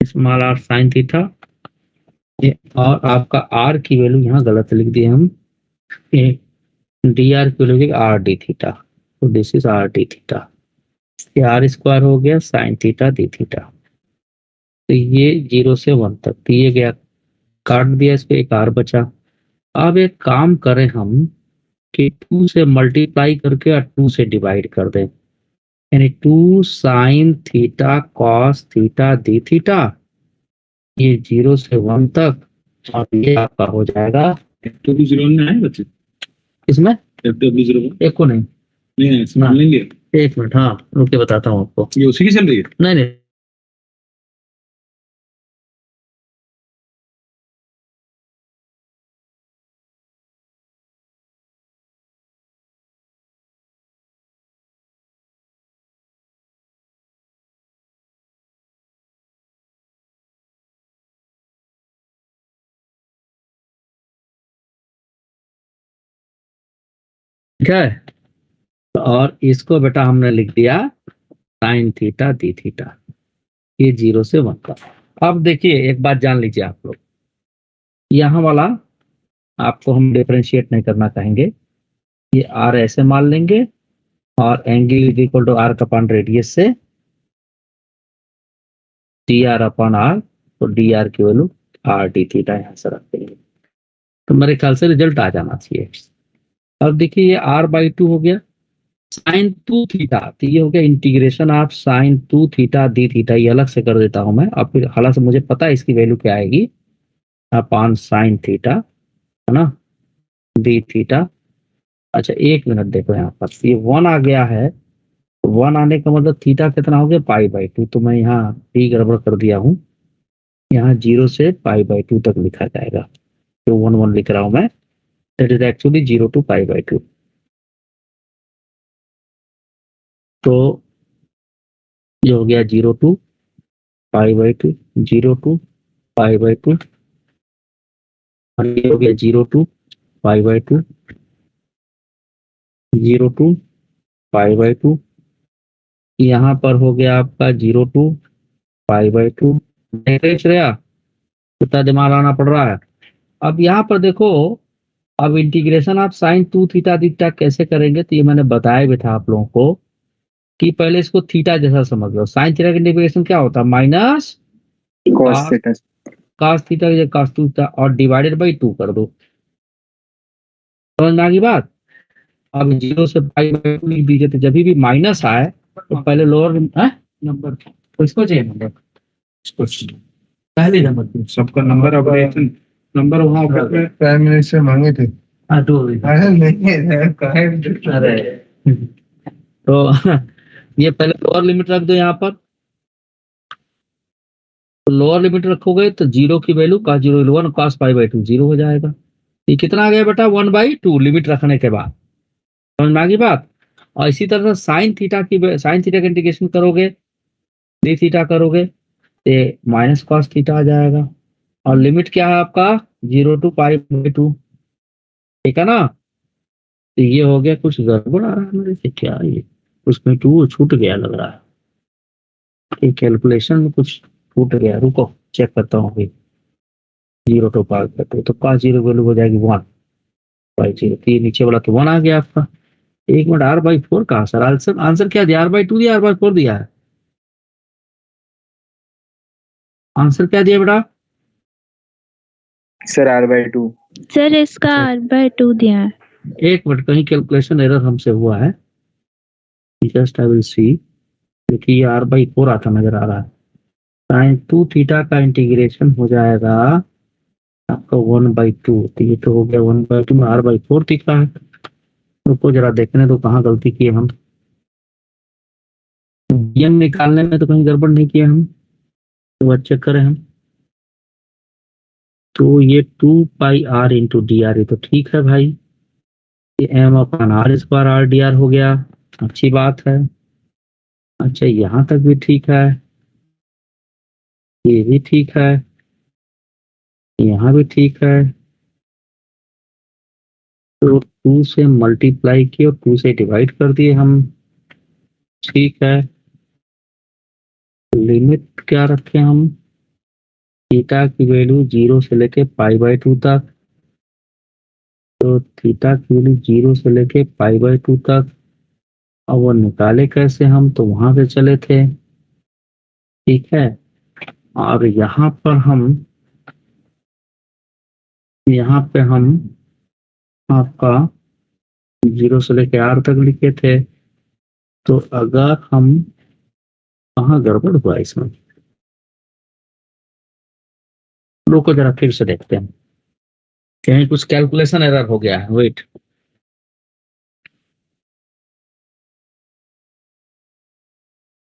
small r sine theta, और आपका R की वैल्यू यहाँ गलत लिख दी हम, डी आर की वैल्यू R डी थीटा, तो this is R d theta. ये R स्क्वायर हो गया साइन थीटा डी थीटा। तो ये 0 से 1 तक, तो ये गया काट दिया, इस पे एक R बचा। अब एक काम करें हम कि 2 से मल्टीप्लाई करके और 2 से डिवाइड कर दें, यानी 2 sine theta cos theta d theta, ये 0 से 1 तक, और ये आपका हो जाएगा F0 में आए बच्चे, इसमें F0 एक को नहीं नहीं मान लेंगे। एक मिनट, हाँ रुक के बताता हूँ आपको। ये उसी की चल रही है। नहीं नहीं ठीक है। और इसको बेटा हमने लिख दिया साइन थीटा डी थीटा, ये 0 से 1 का। अब देखिए एक बात जान लीजिए आप लोग, यहाँ वाला आपको हम डिफरेंशिएट नहीं करना कहेंगे, ये R ऐसे मान लेंगे और angle is equal to R का पान रेडियस से डी आर अपॉन R, तो डी आर की वैल्यू R डी थीटा यहाँ से रख देंगे, तो मेरे ख्याल से रिजल्ट आ जाना चाहिए। अब देखिए ये R/2 हो गया साइन 2 थीटा, तो ये हो गया integration of sine 2 theta d theta, ये अलग से कर देता हूं मैं। अब फिर हालांकि मुझे पता है इसकी वैल्यू क्या आएगी, अपॉन साइन थीटा, है ना, डी थीटा। अच्छा एक मिनट देखो यहाँ पर, ये 1 आ गया है, 1 आने का मतलब थीटा कितना हो गया π/2, तो मैं यहाँ डी गड़बड़ कर दिया हूँ, यहाँ 0 से π/2 तक लिखा जाएगा, तो 1 1 लिख रहा हूं मैं, दैट इज एक्चुअली 0 to π/2। तो ये हो गया 0 to π/2, 0 to π/2, और ये हो गया 0 to π/2, 0 to π/2, यहाँ पर हो गया आपका 0 to π/2। नहीं श्रेया, कितना दिमाग लाना पड़ रहा है। अब यहाँ पर देखो, अब इंटीग्रेशन आप साइन 2 थीटा थीटा कैसे करेंगे, तो ये मैंने बताया भी था आप लोगों को कि पहले इसको थीटा जैसा समझ लो। साइन थीटा का इंटीग्रेशन क्या होता है, minus cos theta cos theta cos theta और डिवाइडेड बाई 2 कर दो। समझ में आ गई बात। अब 0 से π/2 लिख दीजिए, तो जब भी माइनस आए तो पहले लोअर नंबर तो इसको चाहिए नंबर, पहले नंबर सबका नंबर ऑपरेशन नंबर वहाँ प्राइम मिनिस्टर मांगे थे। अरे तो ये पहले लोअर लिमिट रख दो यहाँ पर। तो लोअर लिमिट रखोगे तो 0 की वैल्यू cos 0 1 cos π/2 0 हो जाएगा। ये कितना आ गया बेटा, 1/2 लिमिट रखने के बाद। समझ में आ गई बात। और इसी तरह साइन थीटा का इंटीग्रेशन करोगे, डी थीटा करोगे तो माइनस cos थीटा आ जाएगा। और लिमिट क्या है आपका, 0 to π/2, ठीक है ना। तो ये हो गया, कुछ गड़बड़ आ रहा है मेरे से क्या, ये उसमें 2 छूट गया लग रहा है, कैलकुलेशन में कुछ छूट गया। रुको चेक करता हूँ अभी। 0 to π/2 तो cos 0 वैल्यू हो जाएगी 1/0। तो ये नीचे वाला तो 1 आ गया आपका। एक मिनट, r/4 कहा सर, आंसर क्या दिया, r/2 दिया r/4 दिया है, आंसर क्या दिया बेटा। सर r/2 सर इसका r/2 दिया है। एक मिनट, कहीं कैलकुलेशन एरर हमसे हुआ है, जस्ट आई विल सी। देखिए ये r/4 आता नजर आ रहा है। साइन 2 थीटा का इंटीग्रेशन हो जाएगा आपका 1/2। तो ये तो हो गया 1/2 में r/4 दिखा है। रुको जरा देखने तो कहाँ गलती किए हम, m निकालने में तो कहीं गड़बड़ नहीं किया हम, तो चेक करें हम। तो ये 2πr इंटू dr, ये तो ठीक है भाई। ये m/r² r/dr हो गया, अच्छी बात है। अच्छा यहाँ तक भी ठीक है, ये भी ठीक है, यहाँ भी ठीक है। तो 2 से मल्टीप्लाई किए और 2 से डिवाइड कर दिए हम, ठीक है। लिमिट क्या रखें हम, थीटा की वैल्यू 0 से लेके π/2 तक। तो थीटा की वैल्यू 0 से लेके π/2 तक। अब वो निकाले कैसे हम, तो वहां से चले थे, ठीक है। और यहाँ पे हम आपका 0 से लेके r तक लिखे थे। तो अगर हम, कहाँ गड़बड़ हुआ इसमें, रुको जरा फिर से देखते हैं, कहीं कुछ कैलकुलेशन एरर हो गया है, वेट।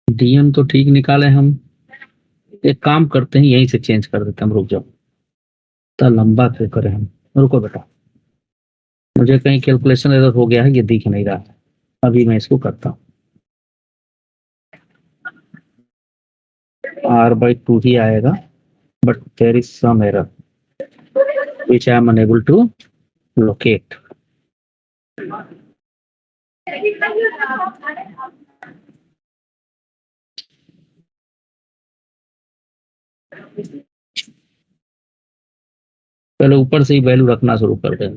डीएम तो ठीक निकाले हम, एक काम करते हैं यहीं से चेंज कर देते हैं हम, रुक जाओ, इतना लंबा क्यों करें हम। रुको बेटा, मुझे कहीं कैलकुलेशन एरर हो गया है, ये दिख नहीं रहा है। अभी मैं इसको करता हूँ, r/2 ही आएगा, but there is some error which I am unable to locate. पहले ऊपर से ही वैल्यू रखना शुरू कर दें।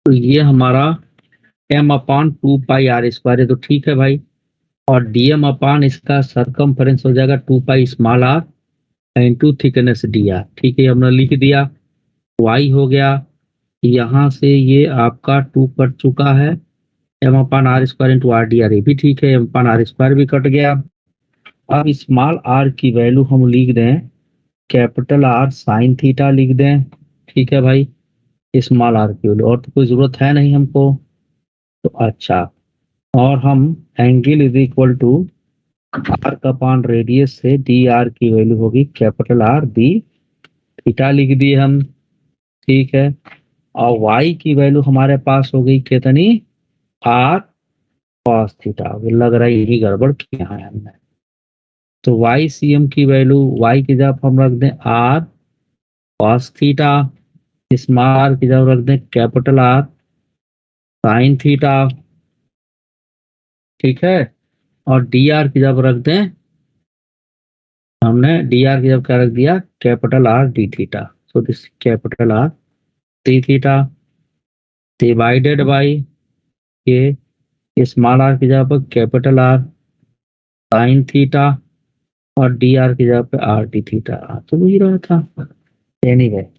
तो ये हमारा m/2πr², ये तो ठीक है भाई। और dm/ इसका सरकमफेरेंस हो जाएगा 2πr इंटू थिकनेस dr, ठीक है, हमने लिख दिया। y हो गया, यहाँ से ये आपका 2 कट चुका है, m/r² इंटू r/dr, ये भी ठीक है, m/r² भी कट गया। अब स्मॉल r की वैल्यू हम लिख दें कैपिटल R साइन थीटा लिख दें, ठीक है भाई, स्मॉल r की वैल्यू, और तो कोई जरूरत है नहीं हमको। तो अच्छा, और हम angle is equal to r/, radius से dr की वैल्यू होगी कैपिटल R d थीटा लिख दिए हम, ठीक है। और y की वैल्यू हमारे पास हो गई कितनी, r cos थीटा। लग रहा है यही गड़बड़ किया है हमने। तो YCM की वैल्यू y की जगह हम रख दें r cos theta, small r की जगह रख दें कैपिटल R sin थीटा, ठीक है। और dr की जगह रख दें, हमने dr की जगह क्या रख दिया, capital R d theta. So this capital R d theta divided by ये स्मॉल r की जगह पर कैपिटल R sin थीटा और dr की जगह पे r d थीटा। तो वही रहा था। एनीवे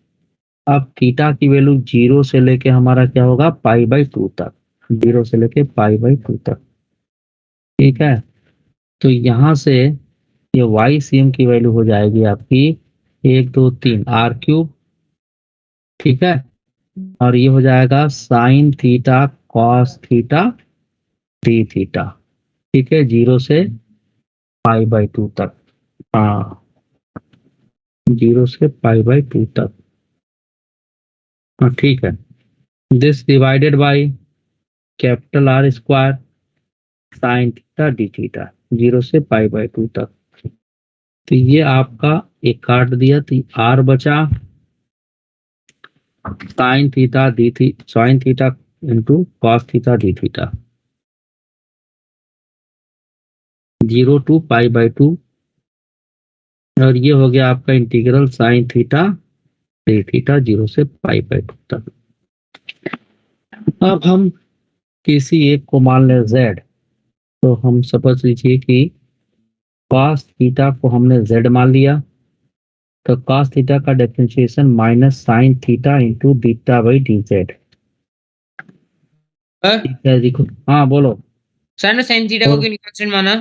अब थीटा की वैल्यू 0 से लेके हमारा क्या होगा, π/2 तक, 0 से लेके π/2 तक, ठीक है। तो यहाँ से ये YCM की वैल्यू हो जाएगी आपकी 1 2 3 r3, ठीक है। और ये हो जाएगा sine theta cos theta d theta, ठीक है, 0 से π/2 तक। हाँ, 0 से π/2 तक। हाँ ठीक है। This divided by capital R square sine theta d theta, 0 से π/2 तक। तो ये आपका एक काट दिया, तो R बचा साइन थीटा डी थी sine theta into cos theta d theta, 0 to π/2। और ये हो गया आपका integral sine theta d theta 0 से π/2 तक। अब हम किसी एक को मान लें z, तो हम समझ लीजिए कि cos थीटा को हमने z मान लिया, तो cos थीटा का differentiation minus sine theta into beta by D Z, ठीक है। देखो हाँ बोलो। सर ने sin थीटा को क्यों नहीं कांस्टेंट माना?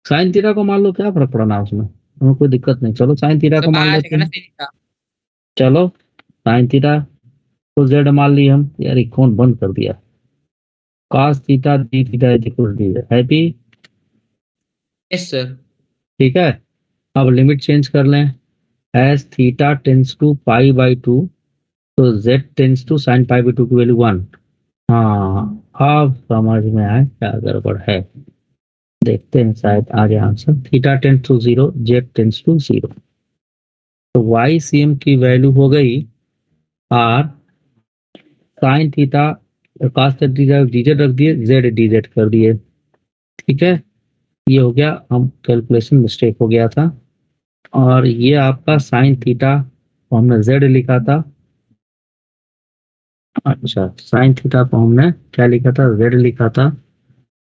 साइन थीटा को मान लो, क्या फर्क पड़ना उसमें, हमें कोई दिक्कत नहीं। चलो साइन थीटा को मान लेते हैं। चलो साइन थीटा को z मान ली हम। यार ये कौन बंद कर दिया। cos theta d theta happy, yes sir. ठीक है। अब लिमिट चेंज कर लें, एज थीटा टेंस टू π/2, तो z टेंस टू साइन π/2 की वैल्यू 1। हाँ अब समझ में आया क्या गड़बड़ है, देखते हैं शायद आ जाए answer. Theta tends to 0, z tends to 0, तो YCM की वैल्यू हो गई r sine theta cos theta dz रख दिए, z dz कर दिए, ठीक है। ये हो गया, हम कैलकुलेशन मिस्टेक हो गया था। और ये आपका साइन थीटा को हमने z लिखा था, अच्छा साइन थीटा को हमने क्या लिखा था, z लिखा था।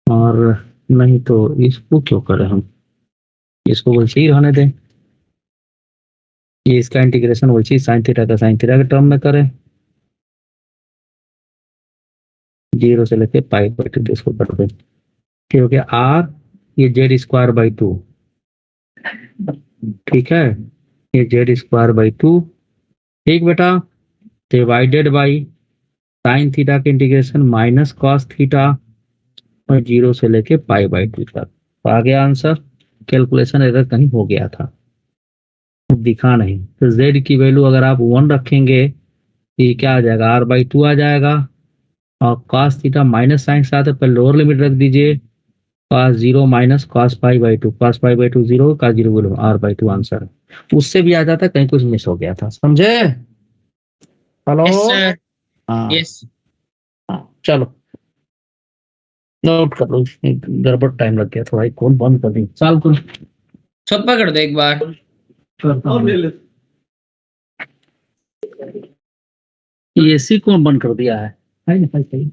और नहीं तो इसको क्यों करें हम, इसको वैसे ही रहने दें। ये इसका इंटीग्रेशन वैसे ही साइन थीटा का साइन थीटा के टर्म में करें, 0 से लेके π/2 इसको कर दें, ठीक हो गया। r ये z²/2, ठीक है, ये z²/2, ठीक बेटा। डिवाइडेड बाई साइन थीटा के इंटीग्रेशन माइनस कॉस थीटा और 0 से लेके π/2 तक। तो आ गया आंसर। कैलकुलेशन एरर कहीं हो गया था, दिखा नहीं। तो z की वैल्यू अगर आप 1 रखेंगे तो ये क्या आ जाएगा, r/2 आ जाएगा। और cos थीटा माइनस साइन के साथ पहले लोअर लिमिट रख दीजिए, cos 0 minus cos π/2, cos π/2 0, cos 0 बोलो r/2 आंसर। उससे भी आ जाता, कहीं कुछ मिस हो गया था, समझे। Hello yes sir. हाँ यस। हाँ, चलो नोट कर लो, गड़बड़ टाइम लग गया थोड़ा, कौन बंद कर दी चाल को सब पकड़ दो एक बार। एसी कौन बंद कर दिया है ना, सही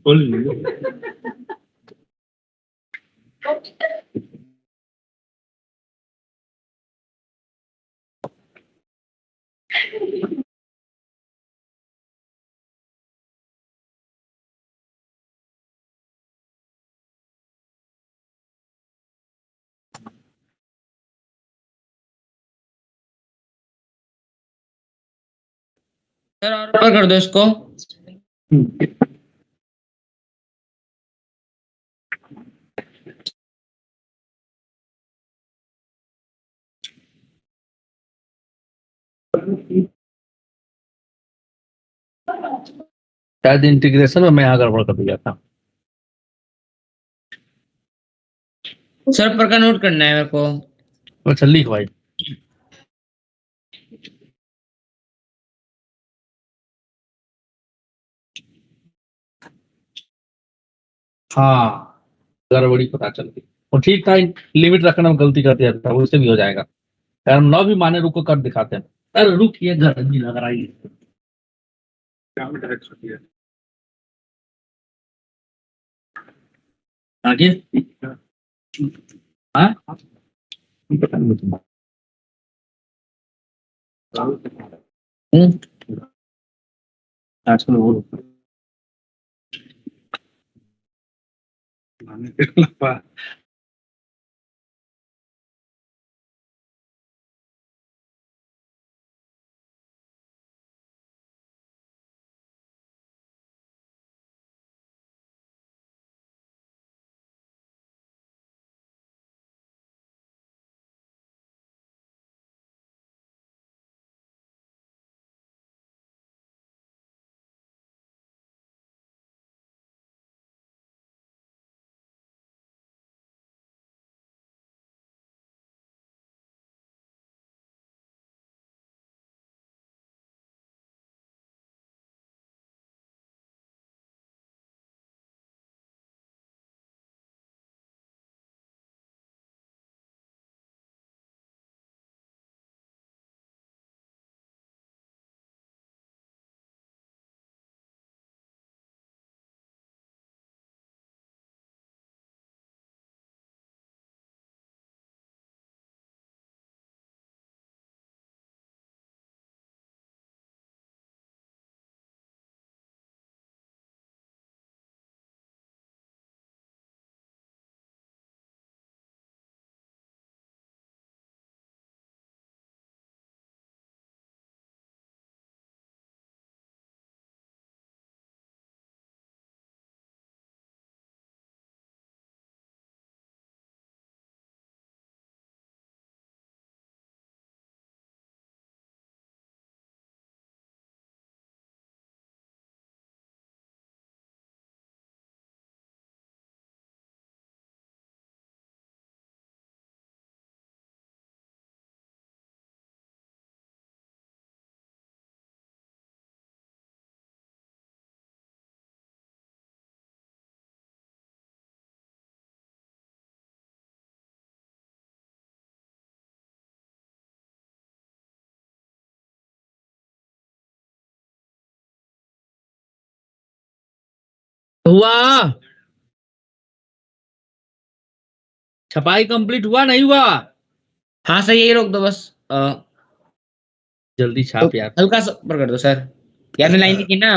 सर और पकड़ दो इसको। शायद इंटीग्रेशन में मैं यहाँ गड़बड़ कर दिया था। सर पर का नोट करना है मेरे को। अच्छा लिख भाई। हाँ, गड़बड़ी पता चल गई। और ठीक था, लिमिट रखने में गलती कर दिया था, उससे भी हो जाएगा। यार हम 9 भी माने, रुको कर दिखाते हैं। अरे रुकिए, गर्मी लग रही है। क्या में डायरेक्ट होती है? आगे हाँ पता नहीं मुझे। आजकल वो माने के अलावा हुआ, छपाई कंप्लीट हुआ नहीं हुआ? हाँ सर यही रोक दो बस। जल्दी तो छाप यार। हल्का सा ऊपर कर दो सर। यार ने लाइन लिखी ना,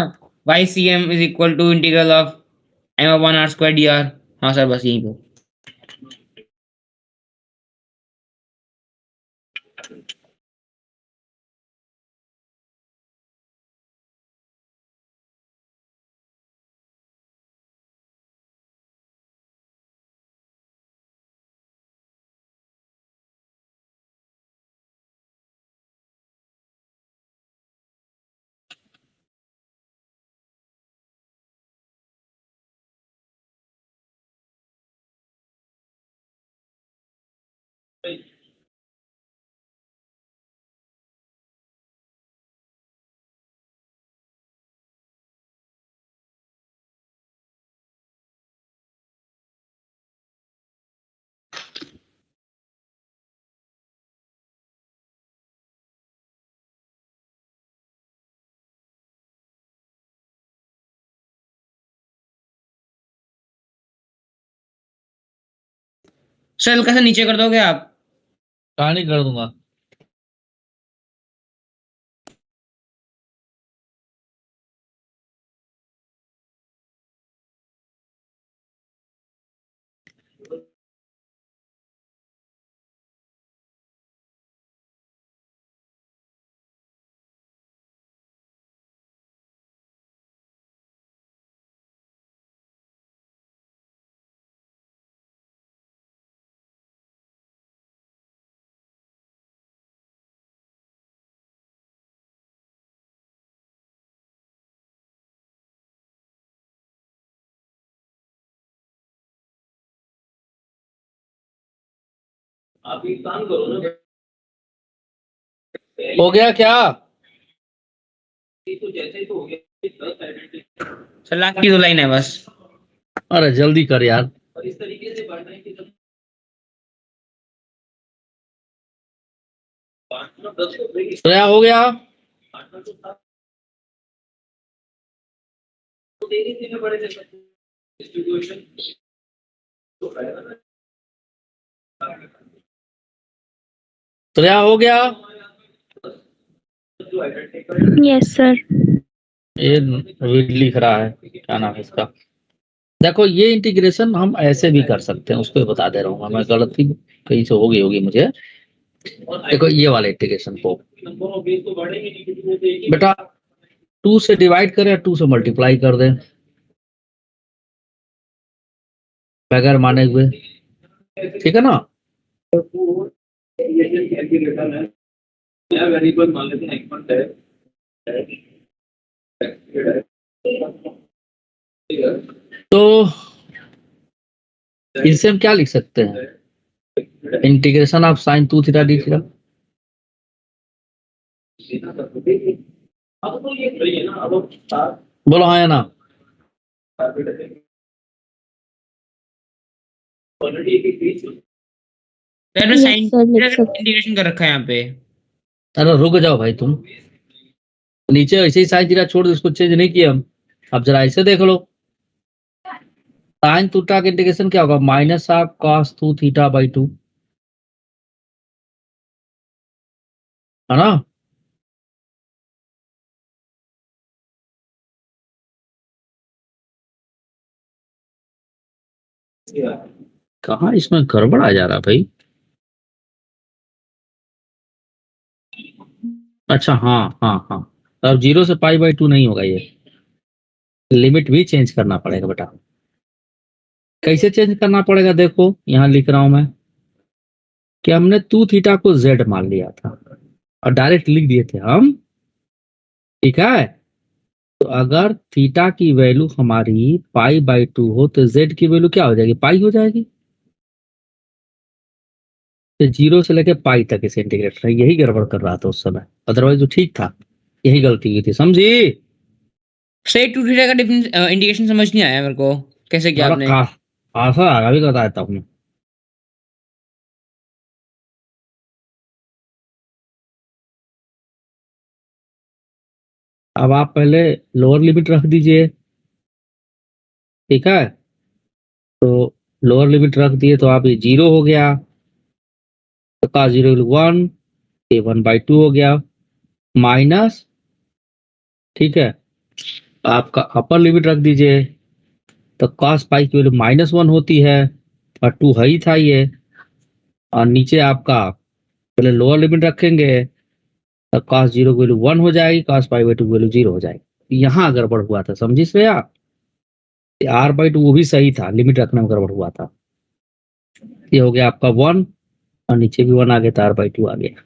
y c m is equal to integral of m 1 r² dr। हाँ सर बस यहीं पे। सर हल्का सा नीचे कर दोगे आप? कहानी कर दूंगा। हो गया क्या? सर लास्ट की 2 लाइन है बस। अरे जल्दी कर यार। श्रेया हो गया? श्रेया हो गया? Yes sir. ये रीड लिख रहा है, क्या नाम है इसका? देखो ये इंटीग्रेशन हम ऐसे भी कर सकते हैं, उसको बता दे रहा हूँ मैं, गलती कहीं से हो गई होगी मुझे। देखो ये वाले इंटीग्रेशन को बेटा 2 से डिवाइड करें, 2 से मल्टीप्लाई कर दें बगैर माने हुए, ठीक है ना? तो इससे हम क्या लिख सकते हैं? Integration of sine 2 theta d theta. बोलो हाँ या ना? सर मैं Yes, साइन sir, लिख सकते। इंटीग्रेशन कर रखा है यहाँ पे। अरे रुक जाओ भाई, तुम नीचे ऐसे ही साइन थीटा छोड़ दो, इसको चेंज नहीं किया हम। अब जरा ऐसे देख लो, साइन थीटा का इंटीग्रेशन क्या होगा? Minus of cos 2 theta by 2, है ना? कहाँ इसमें गड़बड़ आ जा रहा भाई? अच्छा हाँ हाँ हाँ, अब 0 से पाई बाई 2 नहीं होगा, ये लिमिट भी चेंज करना पड़ेगा बेटा। कैसे चेंज करना पड़ेगा? देखो यहाँ लिख रहा हूं मैं कि हमने 2 थीटा को z मान लिया था और डायरेक्ट लिख दिए थे हम, ठीक है? तो अगर थीटा की वैल्यू हमारी पाई बाई 2 हो तो z की वैल्यू क्या हो जाएगी? पाई हो जाएगी। तो 0 से लेके पाई तक इसे इंटीग्रेट है, यही गड़बड़ कर रहा था उस समय, अदरवाइज तो ठीक था, यही गलती की थी, समझी? सर 2 थीटा का डिफरेंस इंटीग्रेशन समझ नहीं आया मेरे को, कैसे किया आपने? आशा आगा भी बता देता हूँ। अब आप पहले लोअर लिमिट रख दीजिए, ठीक है? तो लोअर लिमिट रख दिए तो आप ये 0 हो गया, तो का 0 1, ये 1/2 हो गया, माइनस, ठीक है? आपका अपर लिमिट रख दीजिए, तो cos पाई की वैल्यू -1 होती है और 2 है ही था ये, और नीचे आपका पहले लोअर लिमिट रखेंगे तो cos 0 की वैल्यू 1 हो जाएगी, cos पाई बाई 2 की वैल्यू 0 हो जाएगी। यहाँ गड़बड़ हुआ था, समझी श्रेया? r/2 वो भी सही था, लिमिट रखने में गड़बड़ हुआ था। ये हो गया आपका 1 और नीचे भी 1 आ गया, तो r/2 आ गया।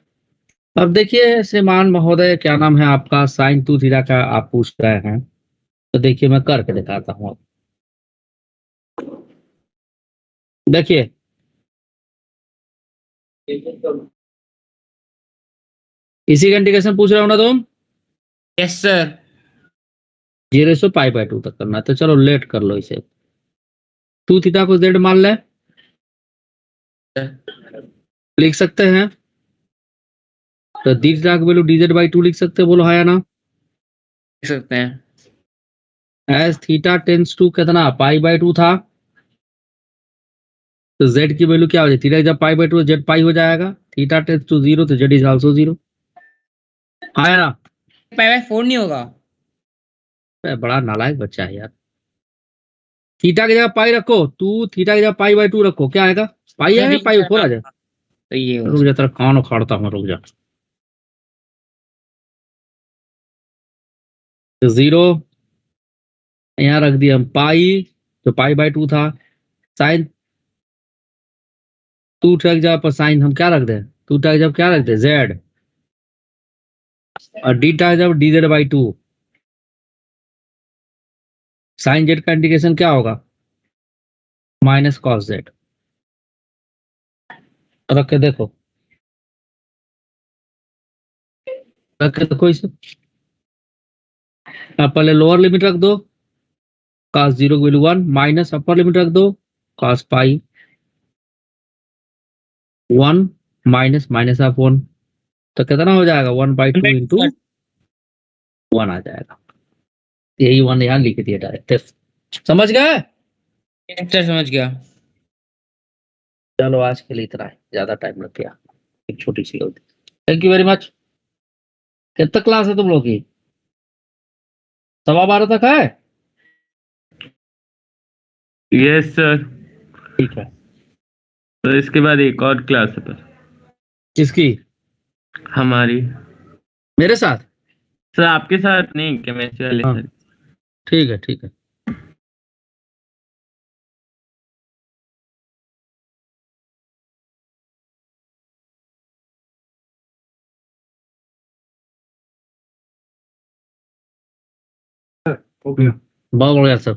अब देखिए श्रीमान महोदय, क्या नाम है आपका, साइन 2 थीटा का आप पूछ रहे हैं, तो देखिए मैं करके दिखाता हूँ। देखिए इसी का इंटीग्रेशन पूछ रहे हो ना तुम? Yes sir. 0 से पाई बाई 2 तक करना है, तो चलो लेट कर लो इसे। 2 थीटा को z मान ले, लिख सकते हैं, तो डी थीटा की वैल्यू dz/2 लिख सकते हैं, बोलो हाँ या ना? लिख सकते हैं। एज थीटा टेंस टू कितना पाई बाई 2 था, तो z की वैल्यू क्या हो जाएगी? थीटा जब पाई बाई 2 z पाई हो जाएगा, थीटा टेंस टू 0 तो z इज आल्सो 0, हाँ या ना? पाई बाय 4 नहीं होगा? बड़ा नालायक बच्चा है यार। थीटा की जगह पाई रखो, 2 थीटा की जगह पाई बाई 2 रखो, क्या आएगा? पाई आएगा, पाई 4 आ जाए। तो ये हो रुक जा, तेरा कान उखाड़ता हूँ, रुक जा। 0 यहाँ रख दिया हम, पाई तो पाई बाई 2 था, साइन 2 की जगह पर साइन हम क्या रख दें? 2 की जगह क्या रख दें? z, और डी की जगह dz/2, साइन z का इंटीग्रेशन क्या होगा? Minus cos z। रख के देखो, रख के देखो इसे। आप पहले लोअर लिमिट रख दो, cos 0 की वैल्यू 1, माइनस अपर लिमिट रख दो, cos pi 1 minus minus of 1, तो कितना हो जाएगा 1/2 इंटू 1 आ जाएगा। यही 1 यहाँ लिख दिया डायरेक्ट। समझ गए? सर समझ गया। चलो आज के लिए इतना है, ज्यादा टाइम लग गया, एक छोटी सी गलती। Thank you very much. कितना क्लास है तुम लोग की? 12:15 तक है? Yes sir. ठीक है। तो इसके बाद एक और क्लास है पर किसकी? हमारी। मेरे साथ? सर आपके साथ नहीं, केमिस्ट्री वाले हाँ। सर। ठीक है, ठीक है। हो गया। बहुत बढ़िया सर।